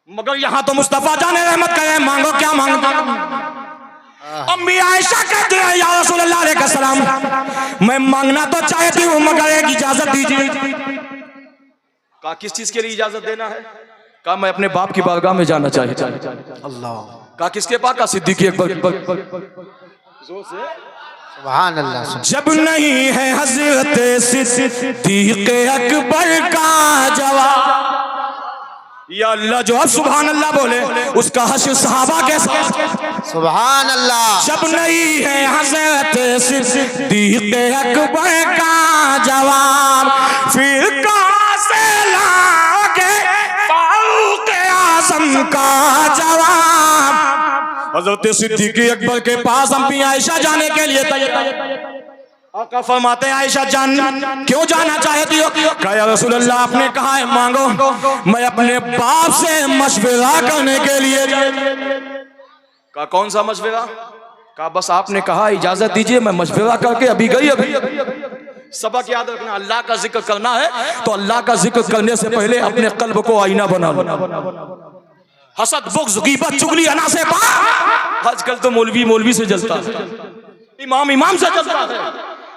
मगर यहां तो मुस्तफा जाने रहमत करे मांगो क्या मांगता। अम्मी आयशा कहती है या रसूल अल्लाह अलैहि सलाम, मैं मांगना तो चाहती हूं मगर एक इजाजत दीजिए। कहा किस चीज के लिए इजाजत देना है? कहा मैं अपने बाप की बारगाह में जाना चाहता हूं। अल्लाह। कहा किसके पास? का सिद्दीक़ अकबर। सुभान अल्लाह। जब नहीं है हज़रत सिद्दीक़ अकबर का जवाब, या अल्लाह जो अब सुभान अल्लाह बोले उसका हश्र सहाबा के साथ। सुभान अल्लाह। जब नहीं है हज़रत सिद्दीक़ अकबर का जवाब, फिर कहां से लाओगे फारूक़ आज़म का जवाब? हज़रत सिद्दीक़ अकबर के पास अम्मी आयशा जाने के लिए तैयार। आका फरमाते हैं आयशा जान क्यों जाना चाहती हो? कहा या रसूल अल्लाह आपने कहा है मांगो, मैं अपने बाप से मशवरा करने के लिए। कहा कौन सा मशवरा? कहा बस आपने कहा इजाजत दीजिए मैं मशवरा करके अभी गई। अभी सबक याद रखना, अल्लाह का जिक्र करना है तो अल्लाह का जिक्र करने से पहले अपने कल्ब को आईना बना लो। हसद बुग़्ज़ ग़ीबत चुगली अना से पाक। आजकल तो मौलवी से जलता है, इमाम से जलता है,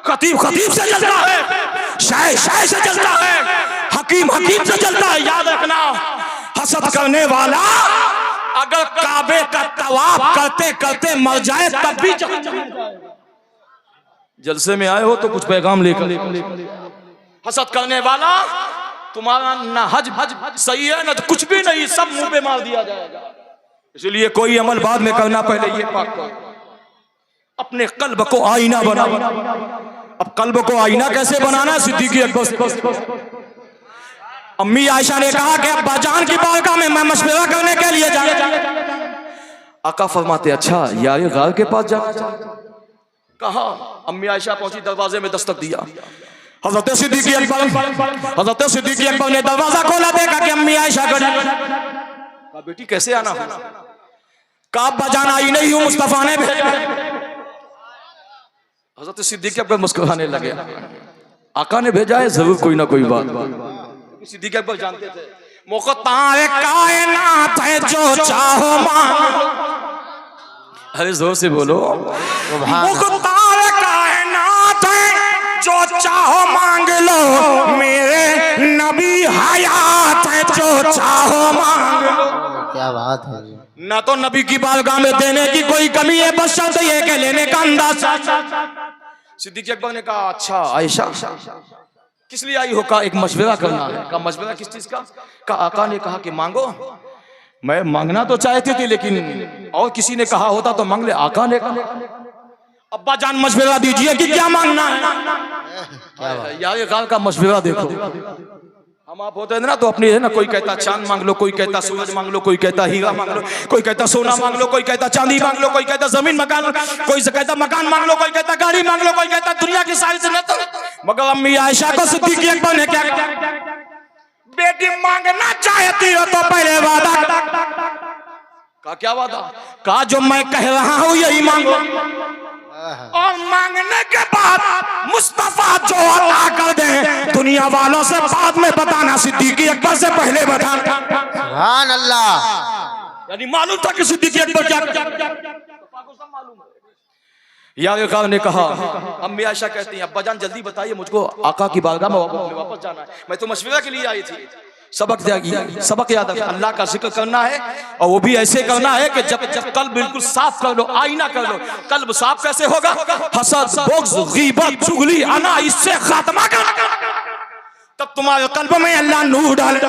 खतीब से जलता है, शायर से जलता है, हकीम से जलता है। याद रखना हसद करने वाला अगर काबे का तवाफ करते करते मर जाए तब भी जलसे में आए हो तो कुछ पैगाम लेकर। हसद करने वाला तुम्हारा ना हज सही है ना तो कुछ भी नहीं, सब मुंह पे मार दिया जाएगा। इसलिए कोई अमल बाद में करना, पहले ये पाक करो, अपने कल्ब को आईना बना। अब कल्ब को आईना कैसे बनाना है? सिद्दीक़ अकबर। अम्मी आयशा ने कहा कि अब्बा जान की बारगाह में मैं मशवरा करने के लिए जाना। आका फरमाते अच्छा यार ये गार के पास जाना। कहा अम्मी आयशा पहुंची, दरवाजे में दस्तक दिया। हज़रत सिद्दीक़ अकबर ने दरवाजा खोला, देखा कि अम्मी आयशा खड़ी। कहा बेटी कैसे आना है? कहा अब्बा जान आई नहीं हूं, मुस्तफा ने भेजा। हज़रत सिद्दीक़ अकबर मुस्कुराने लगे, आका ने भेजा है, जरूर कोई ना कोई बात। सिद्दीक़ अकबर जानते थे मुख्तार कायनात है जो चाहो मांगो। अरे जोर से बोलो, मुख्तार कायनात है जो चाहो मांग लो, मेरे नबी हयात है जो चाहो मांग लो। क्या बात है। ना तो नबी की बारगाह में देने की कोई कमी है, बस शर्त ये कि लेने का अंदाज। सिद्दीक़ अकबर ने कहा अच्छा आयशा किस लिए आई हो? कहा एक मशवरा करना है। कहा मशवरा किस चीज का? कहा आका ने कहा कि मांगो। मैं मांगना तो चाहती थी लेकिन और किसी ने कहा होता तो मांग ले। आका ने कहा अब्बा जान मशवरा दीजिए कि क्या मांगना है। यार ये गाल का मशवरा देखो। हम आप होते हैं ना तो अपनी है ना, कोई कहता चांद मांग लो, कोई कहता सूरज मांग लो, कोई कहता हीरा मांग लो, कोई कहता सोना मांग लो, कोई कहता चांदी मांग लो, कोई कहता जमीन मकान, कोई से कहता मकान मांग लो, कोई कहता गाड़ी मांग लो, कोई कहता दुनिया की सारी जिन्नत। मगर अम्मी आयशा को सिद्दीकी अकबर ने क्या बेटी मांगना चाहती हो तो पहले वादा का। क्या वादा? कहा जो मैं कह रहा हूं यही मांगो, और मांगने के बाद मुस्तफा जो अता कर दे दुनिया वालों से बाद में बताना, सिद्दीकी अकबर से पहले बताना। सुभान अल्लाह। यानी मालूम था कि सिद्दीकी अकबर क्या यार ने कहा। अम्मी आयशा कहती हैं अब्बा जान जल्दी बताइए मुझको आका की बारगाह में वापस जाना है। मैं तो मशवरा के लिए आई थी। सबक याद है, अल्लाह का जिक्र करना है और वो भी ऐसे करना है कि जब कल्ब बिल्कुल साफ कर लो, आईना कर लो। कल्ब साफ कैसे होगा? हसद, बुग़्ज़, गीबत, चुगली, अना, इससे खात्मा कर, तब तुम्हारे कल्ब में अल्लाह नूर डाले।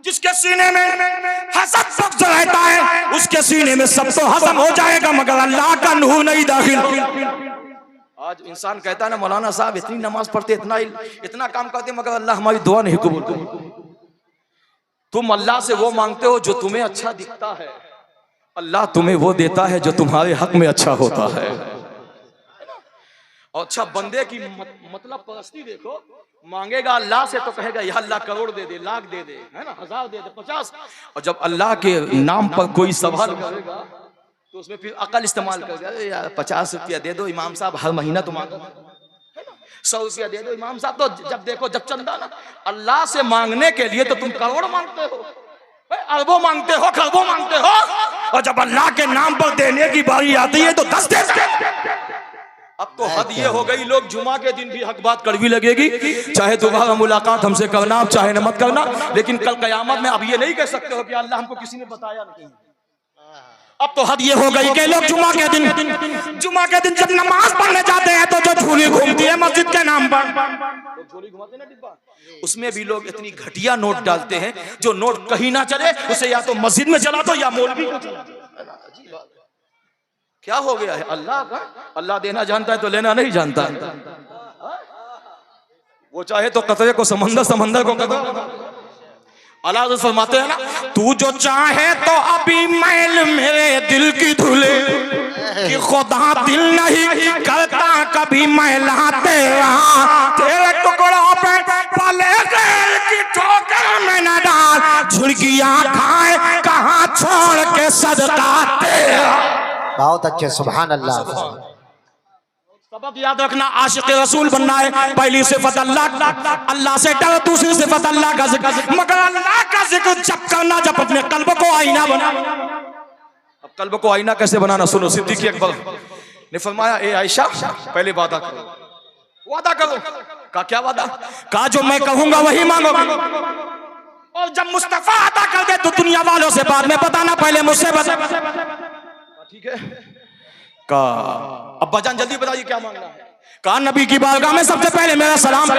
जिसके सीने में हसद बुग़्ज़ रहता है उसके सीने में सब तो हसद हो जाएगा मगर अल्लाह का नूर नहीं दाखिल। आज इंसान कहता है ना मौलाना साहब इतनी नमाज पढ़ते, इतना काम करते मगर अल्लाह हमारी दुआ नहीं कबूल करता। तुम अल्लाह से वो मांगते हो जो तुम्हें अच्छा दिखता है, अल्लाह तुम्हें वो देता है जो तुम्हारे हक में अच्छा होता है। और अच्छा बंदे की मतलब परस्ती देखो, मांगेगा अल्लाह से तो कहेगा या अल्लाह करोड़ दे दे, लाख दे दे, है ना, 1000 दे दे, 50। और जब अल्लाह के नाम पर कोई सवाल करेगा तो उसमें फिर अकल इस्तेमाल करेगा। यार 50 रुपया दे दो इमाम साहब, हर महीना तो मांगो, 100 रुपया दे दो इमाम साहब। तो जब देखो जब चंदा ना अल्लाह से मांगने के लिए तो तुम करोड़ मांगते हो, अरबों मांगते हो, खरबों मांगते हो, और जब अल्लाह के नाम पर देने की बारी आती है तो 10 दे। अब तो हद ये हो गई, लोग जुमा के दिन भी हक बात कड़वी लगेगी, चाहे दोबारा मुलाकात हमसे करना चाहे न मत करना, लेकिन कल कयामत में अब ये नहीं कह सकते हो कि अल्लाह हमको किसी ने बताया नहीं। अब तो हद ये हो गई कि लोग जुमा के दिन जब नमाज पढ़ने जाते हैं तो जो झोली घूमती है मस्जिद के नाम पर, झोली घुमाते ना डिब्बा, उसमें भी लोग इतनी घटिया नोट डालते हैं जो नोट कहीं ना चले, उसे या तो मस्जिद में जला दो या मौलवी को जला दो। क्या हो गया है? अल्लाह का अल्लाह देना जानता है तो लेना नहीं जानता। वो चाहे तो कतरे को समंदर को कतरा। अल्लाह फरमाते हैं ना, तू जो चाहे तो अभी मैल मेरे दिल की धुले कि खुदा दिल नहीं करता कभी मैला तेरा, तेरे टुकड़ों पे पले गए की ठोकर में न डाल, झुर्गियां खाए कहाँ छोड़ के सदका तेरा। बहुत अच्छे, सुभान अल्लाह। सबक याद रखना, आशिक रसूल बनना है। पहली सिफत अल्लाह से डर, दूसरी सिफत अल्लाह का जिक्र। मगर अल्लाह का जिक्र जब करना जब अपने कल्ब को आईना बना। अब कल्ब को आईना कैसे बनाना सुनो। सिद्दीकी अकबर ने फरमाया ए आयशा पहले वादा करो। का क्या वादा? कहा जो मैं कहूंगा वही मांगोगे, और जब मुस्तफा अता कर दे तो दुनिया वालों से बाद में बताना, पहले मुझसे बता। ठीक है। का अब्बा जान जल्दी बताइए क्या मांगना है। कहा नबी की बारगाह में सबसे पहले मेरा सलाम।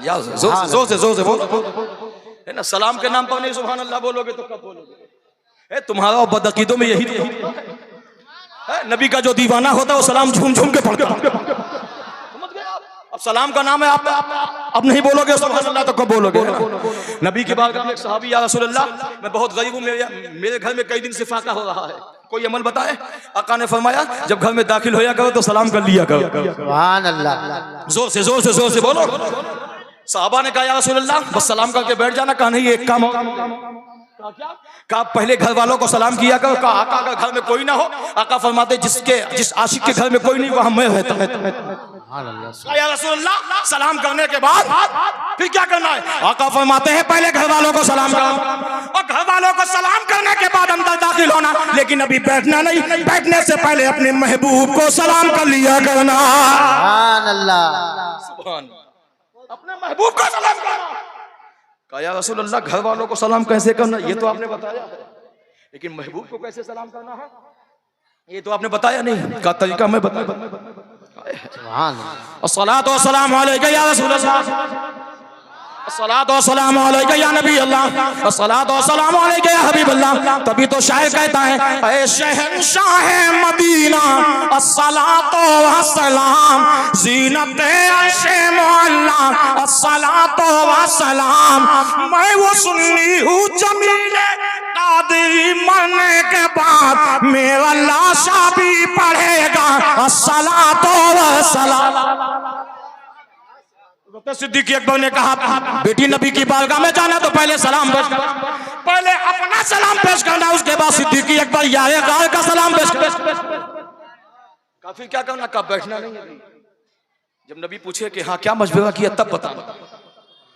यार जोर से बोलो, है ना। सलाम के नाम पर नहीं सुभान अल्लाह बोलोगे तो कब बोलोगे? तुम्हारा बदअकीदों में यही तो है। नबी का जो दीवाना होता है वो सलाम झूम झूम के पढ़ता है। अब सलाम का नाम है, आप अब नहीं बोलोगे सुभान अल्लाह तो कब बोलोगे? नबी की बारगाह में एक सहाबी, या रसूल अल्लाह मैं बहुत गरीब हूँ, मेरे घर में कई दिन से फाका हो रहा है, कोई अमल बताए? आका ने फरमाया जब घर में दाखिल होया करो तो सलाम कर लिया करो। सुभान अल्लाह। जोर से बोलो। साहबा ने कहा या रसूल अल्लाह बस सलाम करके बैठ जाना। कहा नहीं, एक काम हो। कहा पहले घर वालों को सलाम किया करो। कहा आका अगर घर में कोई ना हो, आका फरमाते जिस आशिक के घर में कोई नहीं वहां मैं रहता है। या रसूल अल्लाह सलाम करने के बाद फिर क्या करना है? आका फरमाते हैं पहले घर वालों को सलाम करो, और घर वालों को सलाम करने के बाद अंदर दाखिल होना, लेकिन अभी बैठना नहीं, बैठने से पहले अपने महबूब को सलाम कर लिया करना। सुभान अल्लाह। अपने महबूब को सलाम करना। कहा या रसूल अल्लाह घर वालों को सलाम कैसे करना ये तो आपने बताया है, लेकिन महबूब को कैसे सलाम करना है ये तो आपने बताया नहीं। का तरीका मैं बताया। सुभान अल्लाह। अस्सलातु वस्सलामु अलैका या रसूल अल्लाह, अस्सलातु वस्सलामु अलैका या नबी अल्लाह, अस्सलातु वस्सलामु अलैका या हबीब अल्लाह। तभी तो शायर कहता है, ऐ शहंशाह मदीना अस्सलातु वस्सलाम, ज़ीनत अर्शे मुअल्ला अस्सलातु वस्सलाम। मैं वो सुन्नी हूँ जमीले कादरी मरने के बाद मेरा लाशा भी पढ़ेगा अस्सलातु वस्सलाम। सिद्दीक़ अकबर ने कहा, बेटी नबी की बारगाह में जाना तो पहले सलाम पेश करना, पहले अपना सलाम पेश करना, उसके बाद सिद्दीक़ अकबर यारे गार का सलाम पेश करना। काफी क्या करना, कब बैठना नहीं है। जब नबी पूछे कि हाँ क्या मशवरा किया तब बताना,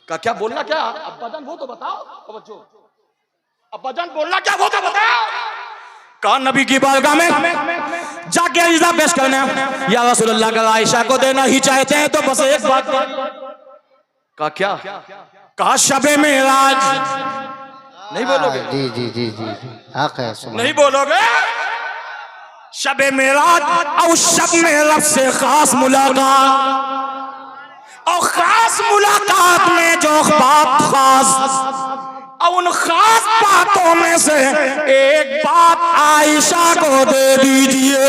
का क्या बोलना क्या, अब्बाजान वो तो बताओ, अब्बाजान बोलना क्या वो तो बताओ। कहा नबी की बारगाह में जाके इज़ा पेश करना, या रसूल अल्लाह का आयशा को देना ही चाहते हैं तो बस एक बात का क्या, कहा शबे मेराज। नहीं बोलोगे? जी जी जी जी जी हक है। नहीं बोलोगे? शबे मेराज और शब में रब से खास मुलाकात, और खास मुलाकात में जो बात खास, और उन खास बातों में से एक बात आयशा को दे दीजिए।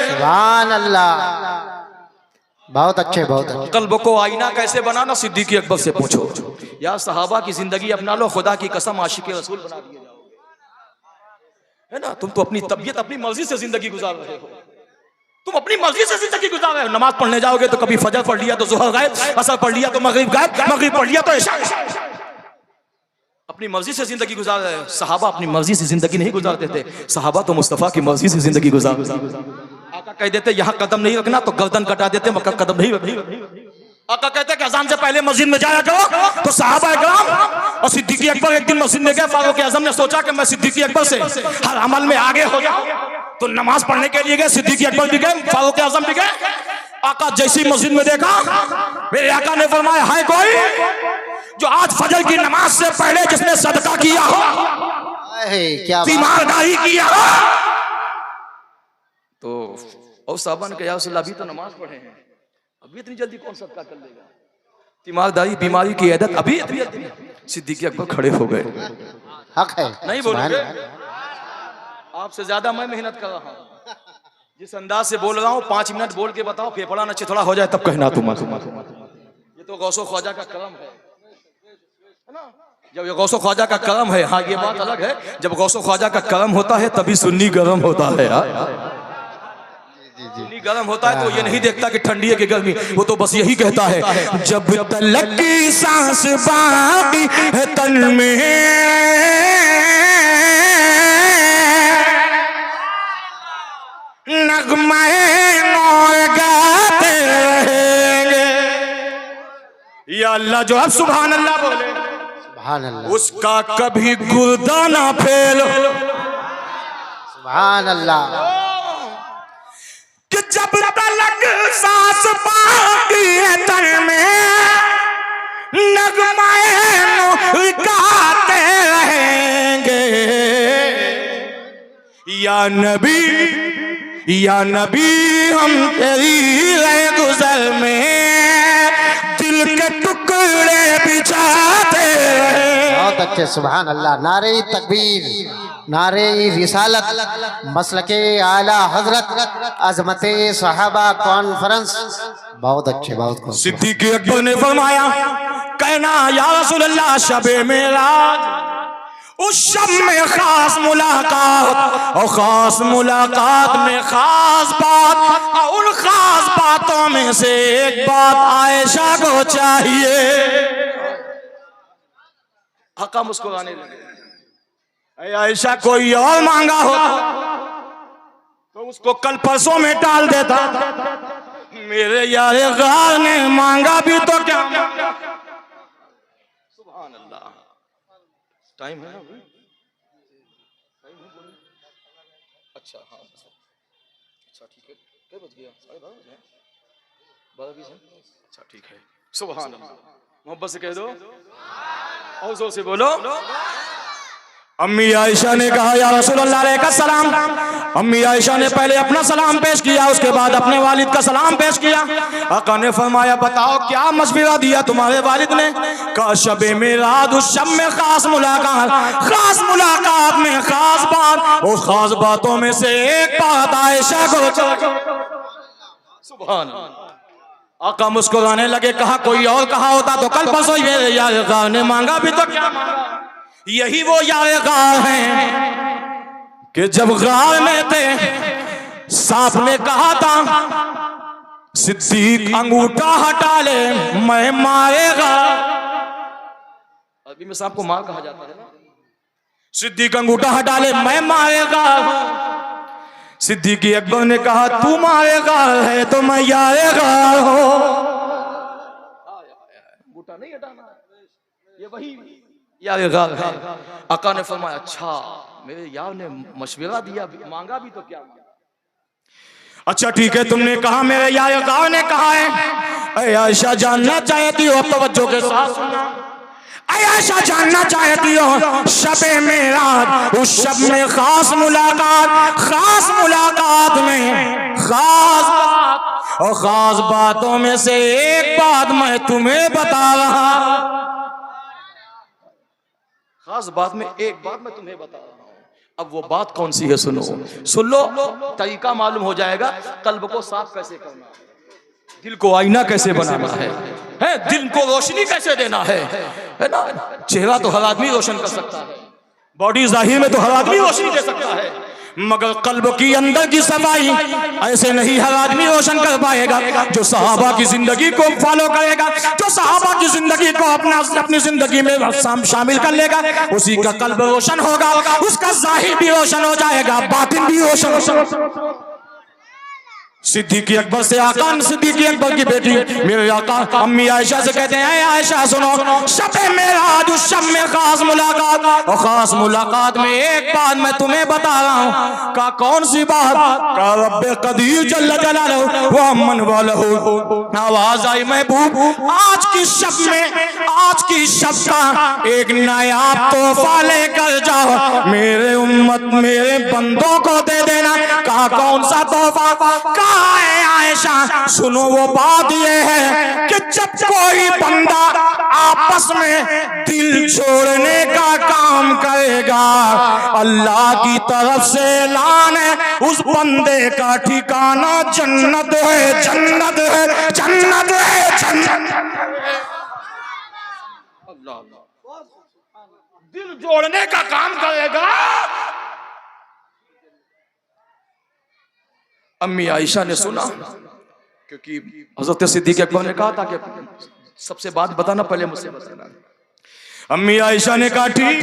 सुभान अल्लाह। बहुत अच्छे, बहुत अच्छे। कल्ब को आईना कैसे बनाना, सिद्दीक़ अकबर से पूछो। या सहाबा की जिंदगी अपना लो, खुदा की कसम आशिक़ रसूल बना दिए जाओगे, है ना। तुम तो अपनी तबीयत अपनी मर्जी से जिंदगी गुजार रहे हो, तुम अपनी मर्जी से जिंदगी गुजार रहे हो। नमाज पढ़ने जाओगे तो कभी फजर पढ़ लिया तो ज़ुहर गायब, असर पढ़ लिया तो मगरिब गायब, मगरिब पढ़ लिया तो इशा। अपनी मर्जी से जिंदगी गुजार रहे हो। सहाबा अपनी मर्जी से जिंदगी नहीं गुजारते थे, सहाबा तो मुस्तफा की मर्जी से जिंदगी गुजार। आका कह देते यहाँ कदम नहीं रखना तो गर्दन कटा देते, मक्का कदम नहीं रखना। आका कहते कि अज़ान से पहले मस्जिद में जाया करो, तो सहाबा इकराम और सिद्दीक़ अकबर एक दिन मस्जिद में गए। फारूक आज़म ने सोचा कि मैं सिद्दीक़ अकबर से हर अमल में आगे हो जाऊं, तो नमाज पढ़ने के लिए गए। सिद्दीक़ अकबर भी गए, फारूक आज़म भी गए। आका जैसी मस्जिद में देखा, मेरे आका ने फरमाया, हाय कोई जो आज फजर की नमाज से पहले जिसने सदका किया हो, क्या तीमारदारी किया हो, तो और साहबा ने कहा, या रसूल अल्लाह अभी तो नमाज पढ़े हैं, अभी इतनी जल्दी कौन सदका कर लेगा, तीमारदारी बीमारी की आदत अभी इतनी जल्दी। सिद्दीक़ अकबर खड़े हो गए। हक है। नहीं बोलोगे? आपसे ज्यादा मैं मेहनत कर रहा हूँ, जिस अंदाज से बोल रहा हूँ 5 मिनट बोल के बताओ, फेफड़ा न थोड़ा हो जाए तब कहना तुम। ये तो गौसो ख्वाजा का करम है ना। जब ये गौसो ख्वाजा का करम है, हाँ ये बात अलग है, जब गौसो ख्वाजा का करम होता है तभी सुन्नी गर्म होता है यार। सुन्नी गर्म होता है तो ये नहीं देखता कि ठंडी है कि गर्मी, वो तो बस यही कहता है, जब तलक की सांस बाकी है तन में, नगमाए नौर गाते रहेंगे। या अल्लाह जो अब सुभान अल्लाह बोले, सुभान अल्लाह, उसका कभी गुर्दा ना फेल। सुभान अल्लाह। कि जब तलक सांस बाकी है तन में, नगमाए नूर गाते रहेंगे। या नबी हम तेरी रहे गुजर में दिल के टुकड़े बिछाते रहे। बहुत अच्छे, सुभान अल्लाह। नारे तकबीर, नारे रिसालत, मसलके आला हजरत, अजमते सहाबा कॉन्फ्रेंस। बहुत अच्छे, बहुत खूब। सिद्दीक़ अकबर ने फरमाया, कहना या रसूल अल्लाह शबे मेराज, उस शब में खास मुलाकात, और खास मुलाकात में खास बात, और उन खास बातों में से एक बात आयशा को चाहिए। आका मुस्कुराने लगे। आयशा कोई और मांगा हो तो उसको कल परसों में टाल देता, मेरे यारे गार ने मांगा भी तो क्या। सुभान अल्लाह। टाइम है ना अभी? अच्छा हाँ, अच्छा ठीक है। क्या बज गया? 12:30 बजे? 12:20 है? अच्छा ठीक है। सुभान अल्लाह। मोहब्बत से कह दो और जोर से बोलो, अम्मी आयशा ने कहा या रसूलल्लाह अलैहि सलाम। अम्मी आयशा ने पहले अपना सलाम पेश किया, उसके बाद अपने वालिद का सलाम पेश किया। आका ने फरमाया बताओ क्या मशवरा दिया तुम्हारे वालिद ने? कहा शबे मेराज, उस शब में खास मुलाकात में खास बात, उस खास बातों में से एक बात आयशा को सुभान अल्लाह। आका मुस्कुराने लगे, कहा कोई और कहा होता तो कल परसों यार ने मांगा भी तो क्या मांगा? यही वो यार गार हैं कि जब गार में थे सांप ने कहा था सिद्दीक अंगूठा हटा ले मैं मारेगा। अरबी में सांप को मार कहा जाता है ना। सिद्दीक अंगूठा हटा ले मैं मारेगा। सिद्दीक अकबर ने कहा तू मारेगा है तो मैं यारेगा हो। अंगूठा नहीं हटाना, ये वही यार गाल है। आका ने फरमाया अच्छा मेरे यार ने मशवरा दिया, मांगा भी तो क्या? अच्छा ठीक है, तुमने कहा मेरे यार गाल ने कहा है। ऐ आयशा जानना चाहती हो, तवज्जो के साथ सुनना। ऐ आयशा जानना चाहती हो शबे मेराज, उस शब में खास मुलाकात में खास बात, और खास बातों में से एक बात मैं तुम्हें बता रहा। खास बात में एक बात मैं तुम्हें बता रहा हूं। अब वो बात कौन सी है सुनो, सुन लो, तरीका मालूम हो जाएगा कल्ब को साफ कैसे करना है, दिल को आईना कैसे बनाना है, दिल को रोशनी कैसे देना है ना। चेहरा तो हर आदमी रोशन कर सकता है, बॉडी जाहिर में तो हर आदमी रोशनी दे सकता है, मगर कल्ब की अंदर की सफाई ऐसे नहीं हर आदमी रोशन कर पाएगा। जो सहाबा की जिंदगी को फॉलो करेगा, जो सहाबा की जिंदगी को अपनी जिंदगी में शामिल कर लेगा, उसी का कल्ब रोशन होगा, उसका जाहिर भी रोशन हो जाएगा, बातिन भी रोशन हो। सिद्दीकी अकबर से आका, सिद्दीकी अकबर की बेटी मेरे आका अम्मी आयशा से कहते हैं आयशा सुनो, शबे मेराज उस शब में खास मुलाकात, और खास मुलाकात में एक बात मैं तुम्हें बता रहा हूँ। का कौन सी बात? का रब्बे कदीर जल्ल जलालहू व अमन वालहू। आवाज आई महबूब आज की शब का एक नायाब तोहफा लेकर जाओ, मेरे उम्मत मेरे बंदों को दे देना। का कौन सा तोहफा? आयशा सुनो वो बात ये है कि जब कोई बंदा आपस में दिल जोड़ने का काम करेगा, अल्लाह की तरफ से ऐलान है उस बंदे का ठिकाना जन्नत है, जन्नत है, जन्नत है, जन्नत। अल्लाह दिल जोड़ने का काम करेगा। अम्मी आयशा ने सुना, क्योंकि हजरत सिद्दीक अकबर ने कहा था कि सबसे बात बताना पहले मुझसे बताना। अम्मी आयशा ने कहा ठीक।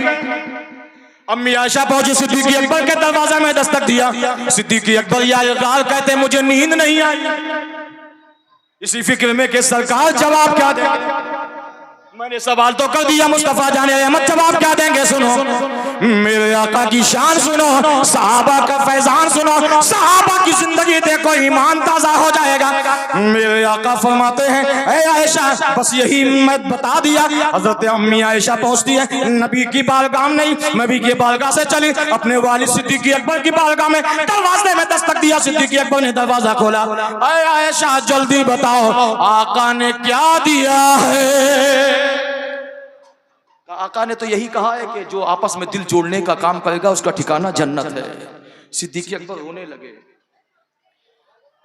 अम्मी आयशा पहुंची, सिद्दीक अकबर के दरवाजे में दस्तक दिया। सिद्दीक अकबर या कहते मुझे नींद नहीं आई। इसी फिक्र में कि सरकार जवाब क्या देंगे। मैंने सवाल तो कर दिया, मुस्तफा जाने अहमद जवाब क्या देंगे। सुनो मेरे आका की शान सुनो, सहाबा का फैजान सुनो, सहाबा की जिंदगी देखो, ईमान ताजा हो जाएगा। मेरे आका फरमाते हैं ऐ आयशा बस यही मैं बता दिया। हजरत अम्मी आयशा पहुंचती है, नबी की बारगाह नहीं, नबी की बारगाह से चली अपने वालिद सिद्दीक अकबर की बारगाह में। दरवाजे में दस्तक दिया, सिद्दीक अकबर ने दरवाजा खोला। ऐ आयशा जल्दी बताओ आका ने क्या दिया है। आका ने तो यही कहा है कि जो आपस में दिल जोड़ने का काम करेगा उसका ठिकाना जन्नत है। सिद्दीक अकबर रोने लगे,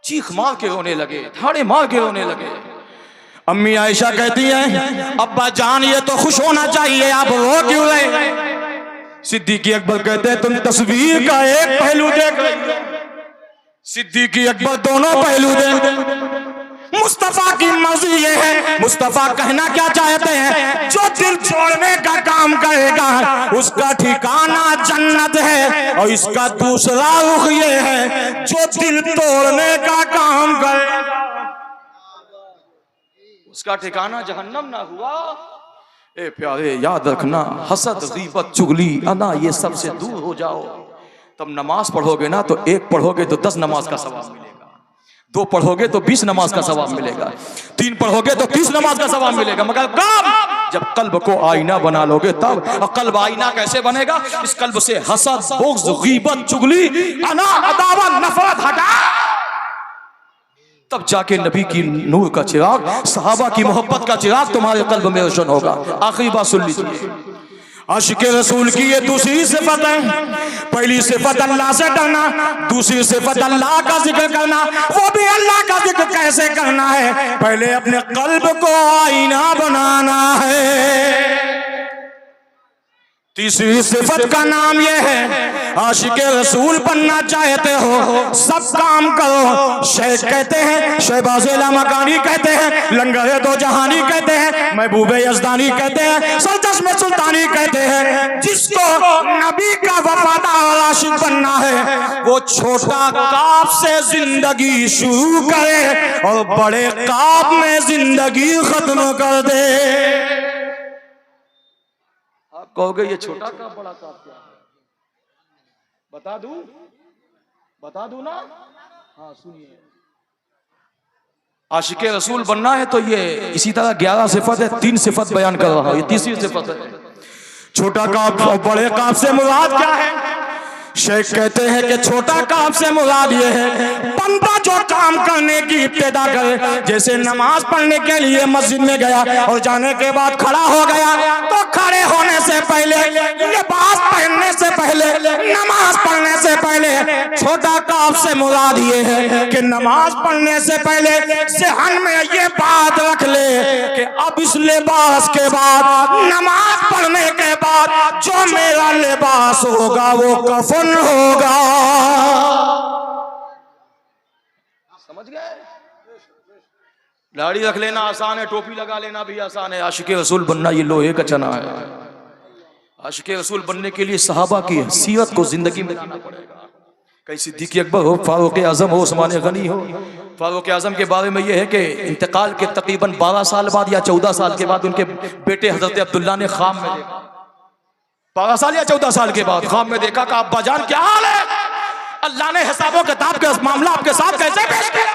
चीख मार के रोने लगे, ठाड़े मार के रोने लगे। अम्मी आयशा कहती हैं अब्बा जान ये तो खुश होना चाहिए, आप रो क्यों रहे। सिद्दीक अकबर कहते हैं तुम तस्वीर का एक पहलू देख रहे। सिद्दीक अकबर दोनों पहलू देख। मुस्तफा की मर्जी ये है, मुस्तफा कहना क्या चाहते हैं, जो दिल जोड़ने का काम करेगा उसका ठिकाना जन्नत है। और इसका दूसरा रुख ये है जो दिल तोड़ने का काम करेगा उसका ठिकाना जहन्नम ना हुआ। ए प्यारे याद रखना, हसद गीबत चुगली अना ये सब से दूर हो जाओ। तब नमाज पढ़ोगे ना तो एक पढ़ोगे तो 10 नमाज का सवाब मिलेगा, 2 पढ़ोगे तो 20 नमाज का सवाब मिलेगा, 3 पढ़ोगे तो 30 नमाज का सवाब मिलेगा। मगर कब जब कल्ब को आईना बना लोगे तब। और कल्ब आईना कैसे बनेगा? इस कल्ब से हसद, बुग़्ज़, गीबत, चुगली, अना, अदावत, नफरत हटा, तब जाके नबी की नूर का चिराग, सहाबा की मोहब्बत का चिराग तुम्हारे कल्ब में रोशन होगा। आखिरी बात सुन लीजिए, आशिक़े रसूल की ये दूसरी सिफत है। पहली सिफत अल्लाह से डरना, दूसरी सिफत अल्लाह का जिक्र करना। वो भी अल्लाह का जिक्र कैसे करना है? पहले अपने कल्ब को आईना बनाना है। तीसरी सिफत का नाम यह है, आशिक़े रसूल बनना चाहते हो सब काम करो। शेख कहते हैं, शहबाज़ लामकानी कहते हैं, लंगर दो जहानी कहते हैं, महबूब यज़दानी कहते हैं, सरचश्मे सुल्तानी कहते हैं, जिसको नबी का वफादार आशिक बनना है वो छोटा काब से जिंदगी शुरू करे और बड़े काब में जिंदगी खत्म कर दे। कहोगे ये छोटा काब बड़ा काब क्या है? बता दूं ना? हाँ सुनिए, आशिक़े रसूल बनना है तो ये इसी तरह 11 सिफत है, 3 सिफत बयान कर रहा हूं, ये तीसरी सिफत है। छोटा काब और बड़े काब से मुराद क्या है? शेख कहते हैं कि छोटा काम से मुराद ये है, बंदा जो काम करने की इब्तिदा करे, जैसे नमाज पढ़ने के लिए मस्जिद में गया और जाने के बाद खड़ा हो गया, तो खड़े होने से पहले, लिबास पहनने से पहले, नमाज पढ़ने से पहले छोटा काम से मुराद ये है कि नमाज पढ़ने से पहले ज़हन में ये बात रख ले कि अब इस लिबास के बाद, नमाज पढ़ने के बाद जो मेरा लिबास होगा वो कफन होगा। समझ गए? दाढ़ी रख लेना आसान है, टोपी लगा लेना भी आसान है, आशिक़े रसूल बनना ये लोहे का चना है। आशिक़े रसूल बनने के लिए सहाबा की सीरत को जिंदगी में जीना पड़ेगा। कहीं सिद्दीक़ अकबर हो, फारूक आज़म हो, उस्मान गनी हो। फारूक आज़म के बारे में यह है कि इंतकाल के तकरीबन 12 साल बाद या 14 साल के बाद उनके बेटे हजरत अब्दुल्ला ने ख्वाब में देखा, 12 साल या 14 साल के बाद ख्वाब में देखा कि अब्बा जान क्या हाल है, अल्लाह ने हिसाबों किताब का मामला आपके साथ कैसे पेश किया।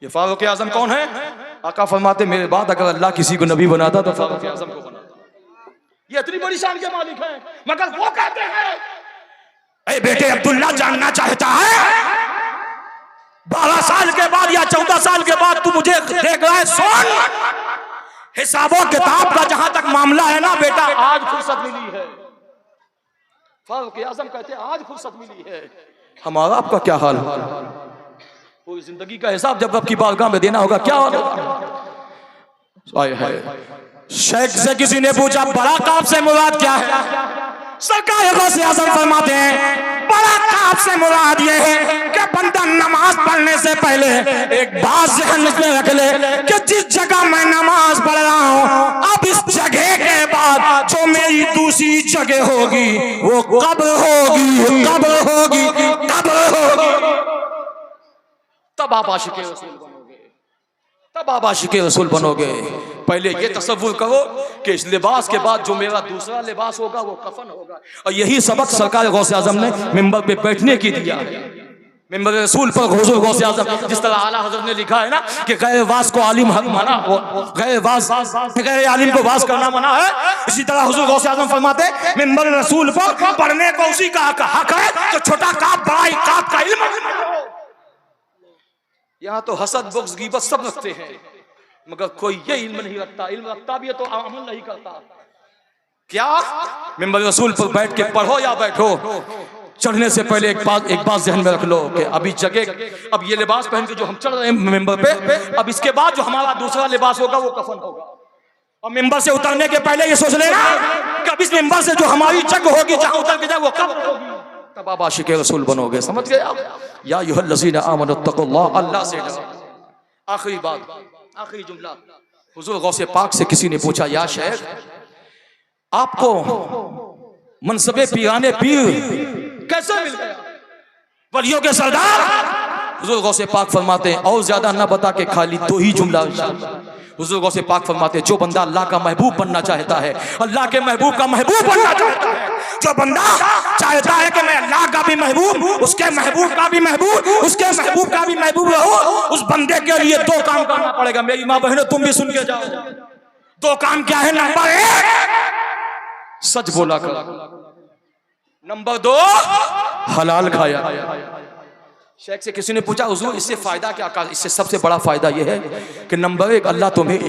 ये फारूक आज़म कौन है? आका फरमाते मेरे बाद अगर अल्लाह किसी को नबी बनाता तो फारूक आज़म को बनाता। ये इतनी बड़ी शान के मालिक हैं, मगर वो कहते हैं ए बेटे अब्दुल्ला जानना चाहता है 12 साल के बाद या 14 साल के बाद तू मुझे देख रहा है, सुन, हिसाबों किताब का जहां तक मामला है ना बेटा, आज फुर्सत मिली है। फारूक आज़म कहते हैं आज फुर्सत मिली है, हमारा आपका क्या हाल है? पूरी जिंदगी का हिसाब जब रब की बारगाह में देना होगा, क्या होगा? शेख से किसी ने पूछा बड़ा काम से मुराद क्या है? सरकार गौसे आज़म फरमाते हैं बड़ा काम से मुराद ये है कि बंदा नमाज पढ़ने से पहले एक बात ज़हन में रख ले कि जिस जगह मैं नमाज पढ़ रहा हूँ, अब इस जगह के बाद जो मेरी दूसरी जगह होगी वो कब्र होगी, कब्र होगी, कब्र होगी। तब आप आशिक़े रसूल बनोगे, तब आप आशिक़े रसूल बनोगे। पहले ये तसव्वुर करो कि इस लिबास के बाद जो मेरा दूसरा लिबास होगा वो कफन होगा। और यही सबक सरकार गौसे आज़म ने मिंबर पे बैठने की दिया है। मिंबर रसूल पर हुजूर गौसे आज़म, जिस तरह आला हज़रत ने लिखा है ना कि गैर वास को आलिम हक माना, गैर आलिम को वास करना मना है, इसी तरह हुजूर गौसे आज़म फरमाते मिंबर रसूल पर पढ़ने को उसी का हक है तो छोटा काब बड़ा काब का इल्म। यहाँ तो हसद, बुग़्ज़, गीबत सब रखते हैं, मगर कोई ये इल्म नहीं रखता। इल्म रखता भी है तो अमल नहीं करता। क्या मिंबर रसूल पर बैठ के पढ़ो या बैठो, चढ़ने से पहले एक बात ज़हन में रख लो कि अभी जगह, अब ये लिबास पहन के जो हम चढ़ रहे हैं मिंबर पे, अब इसके बाद जो हमारा दूसरा लिबास होगा वो कफन होगा। और मिंबर से उतरने के पहले ये सोच लेना कि अब इस मिंबर से जो हमारी जगह होगी, जहां उतर के जाए वो कब होगी, तब आप आशिक़े रसूल बनोगे। समझ गए आप? या अय्युहल्लज़ीना आमनुत्तक़ुल्लाह, अल्लाह से डरो। आखिरी बात, आखिरी जुमला, हुजूर गौसे पाक से किसी ने पूछा या शेख आपको मनसबे पीराने पीर कैसे मिल गया, वलियों के सरदार? हुजूर गौसे पाक फरमाते हैं और ज्यादा ना बता के खाली 2 ही जुमला। हुजूर गौसे पाक फरमाते हैं जो बंदा अल्लाह का महबूब बनना चाहता है, अल्लाह के महबूब का महबूब बनना चाहता है, जो बंदा चाहता है कि मैं अल्लाह का भी महबूब, उसके महबूब का भी महबूब, उसके महबूब का भी महबूब रहो, उस बंदे के लिए 2 काम करना पड़ेगा। मेरी माँ बहनों तुम भी सुन के जाओ, दो काम क्या है? नंबर एक, सच बोला कर। नंबर दो, हलाल खाया। शेख से किसी ने पूछा हुजूर इससे फायदा क्या? कहा इससे सबसे बड़ा फायदा यह है कि नंबर एक, अल्लाह तुम्हें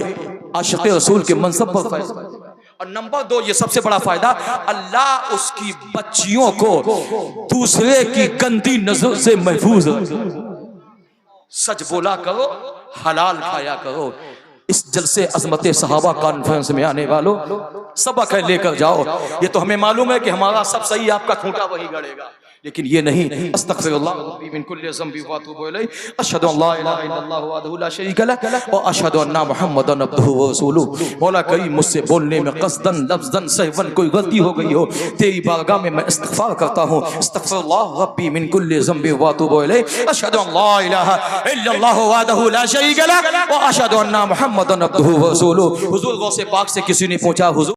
आशिक़ रसूल के मनसब पर फैज़, और नंबर दो, ये सबसे बड़ा फायदा, अल्लाह उसकी बच्चियों को दूसरे की गंदी नजर से महफूज रखे। सच बोला करो, हलाल खाया करो। इस जलसे अज़मत सहाबा कॉन्फ्रेंस में आने वालों, सबक है लेकर जाओ। ये तो हमें मालूम है कि हमारा सब सही, आपका खूंटा वही गड़ेगा, लेकिन ये नहीं। अस्तग़फिरुल्लाह मिन कुल्लि ज़ंबि व अतूबु इलैहि, अशहदु अन ला इलाहा इल्लल्लाहु वहदहु ला शरीका लह व अशहदु अन्ना मुहम्मदन अब्दुहु व रसूलुहु। मौला करीम मुझसे बोलने में क़स्दन लफ्ज़न सहवन कोई गलती हो गई हो, तेरी बारगाह में मैं इस्तिग़फ़ार करता हूँ। अस्तग़फिरुल्लाह रब्बी मिन कुल्लि ज़ंबि व अतूबु इलैहि, अशहदु अन ला इलाहा इल्लल्लाहु वहदहु ला शरीका लह व अशहदु अन्ना मुहम्मदन अब्दुहु व रसूलुहु। हुज़ूर गौसे पाक से किसी ने पूछा, हुज़ूर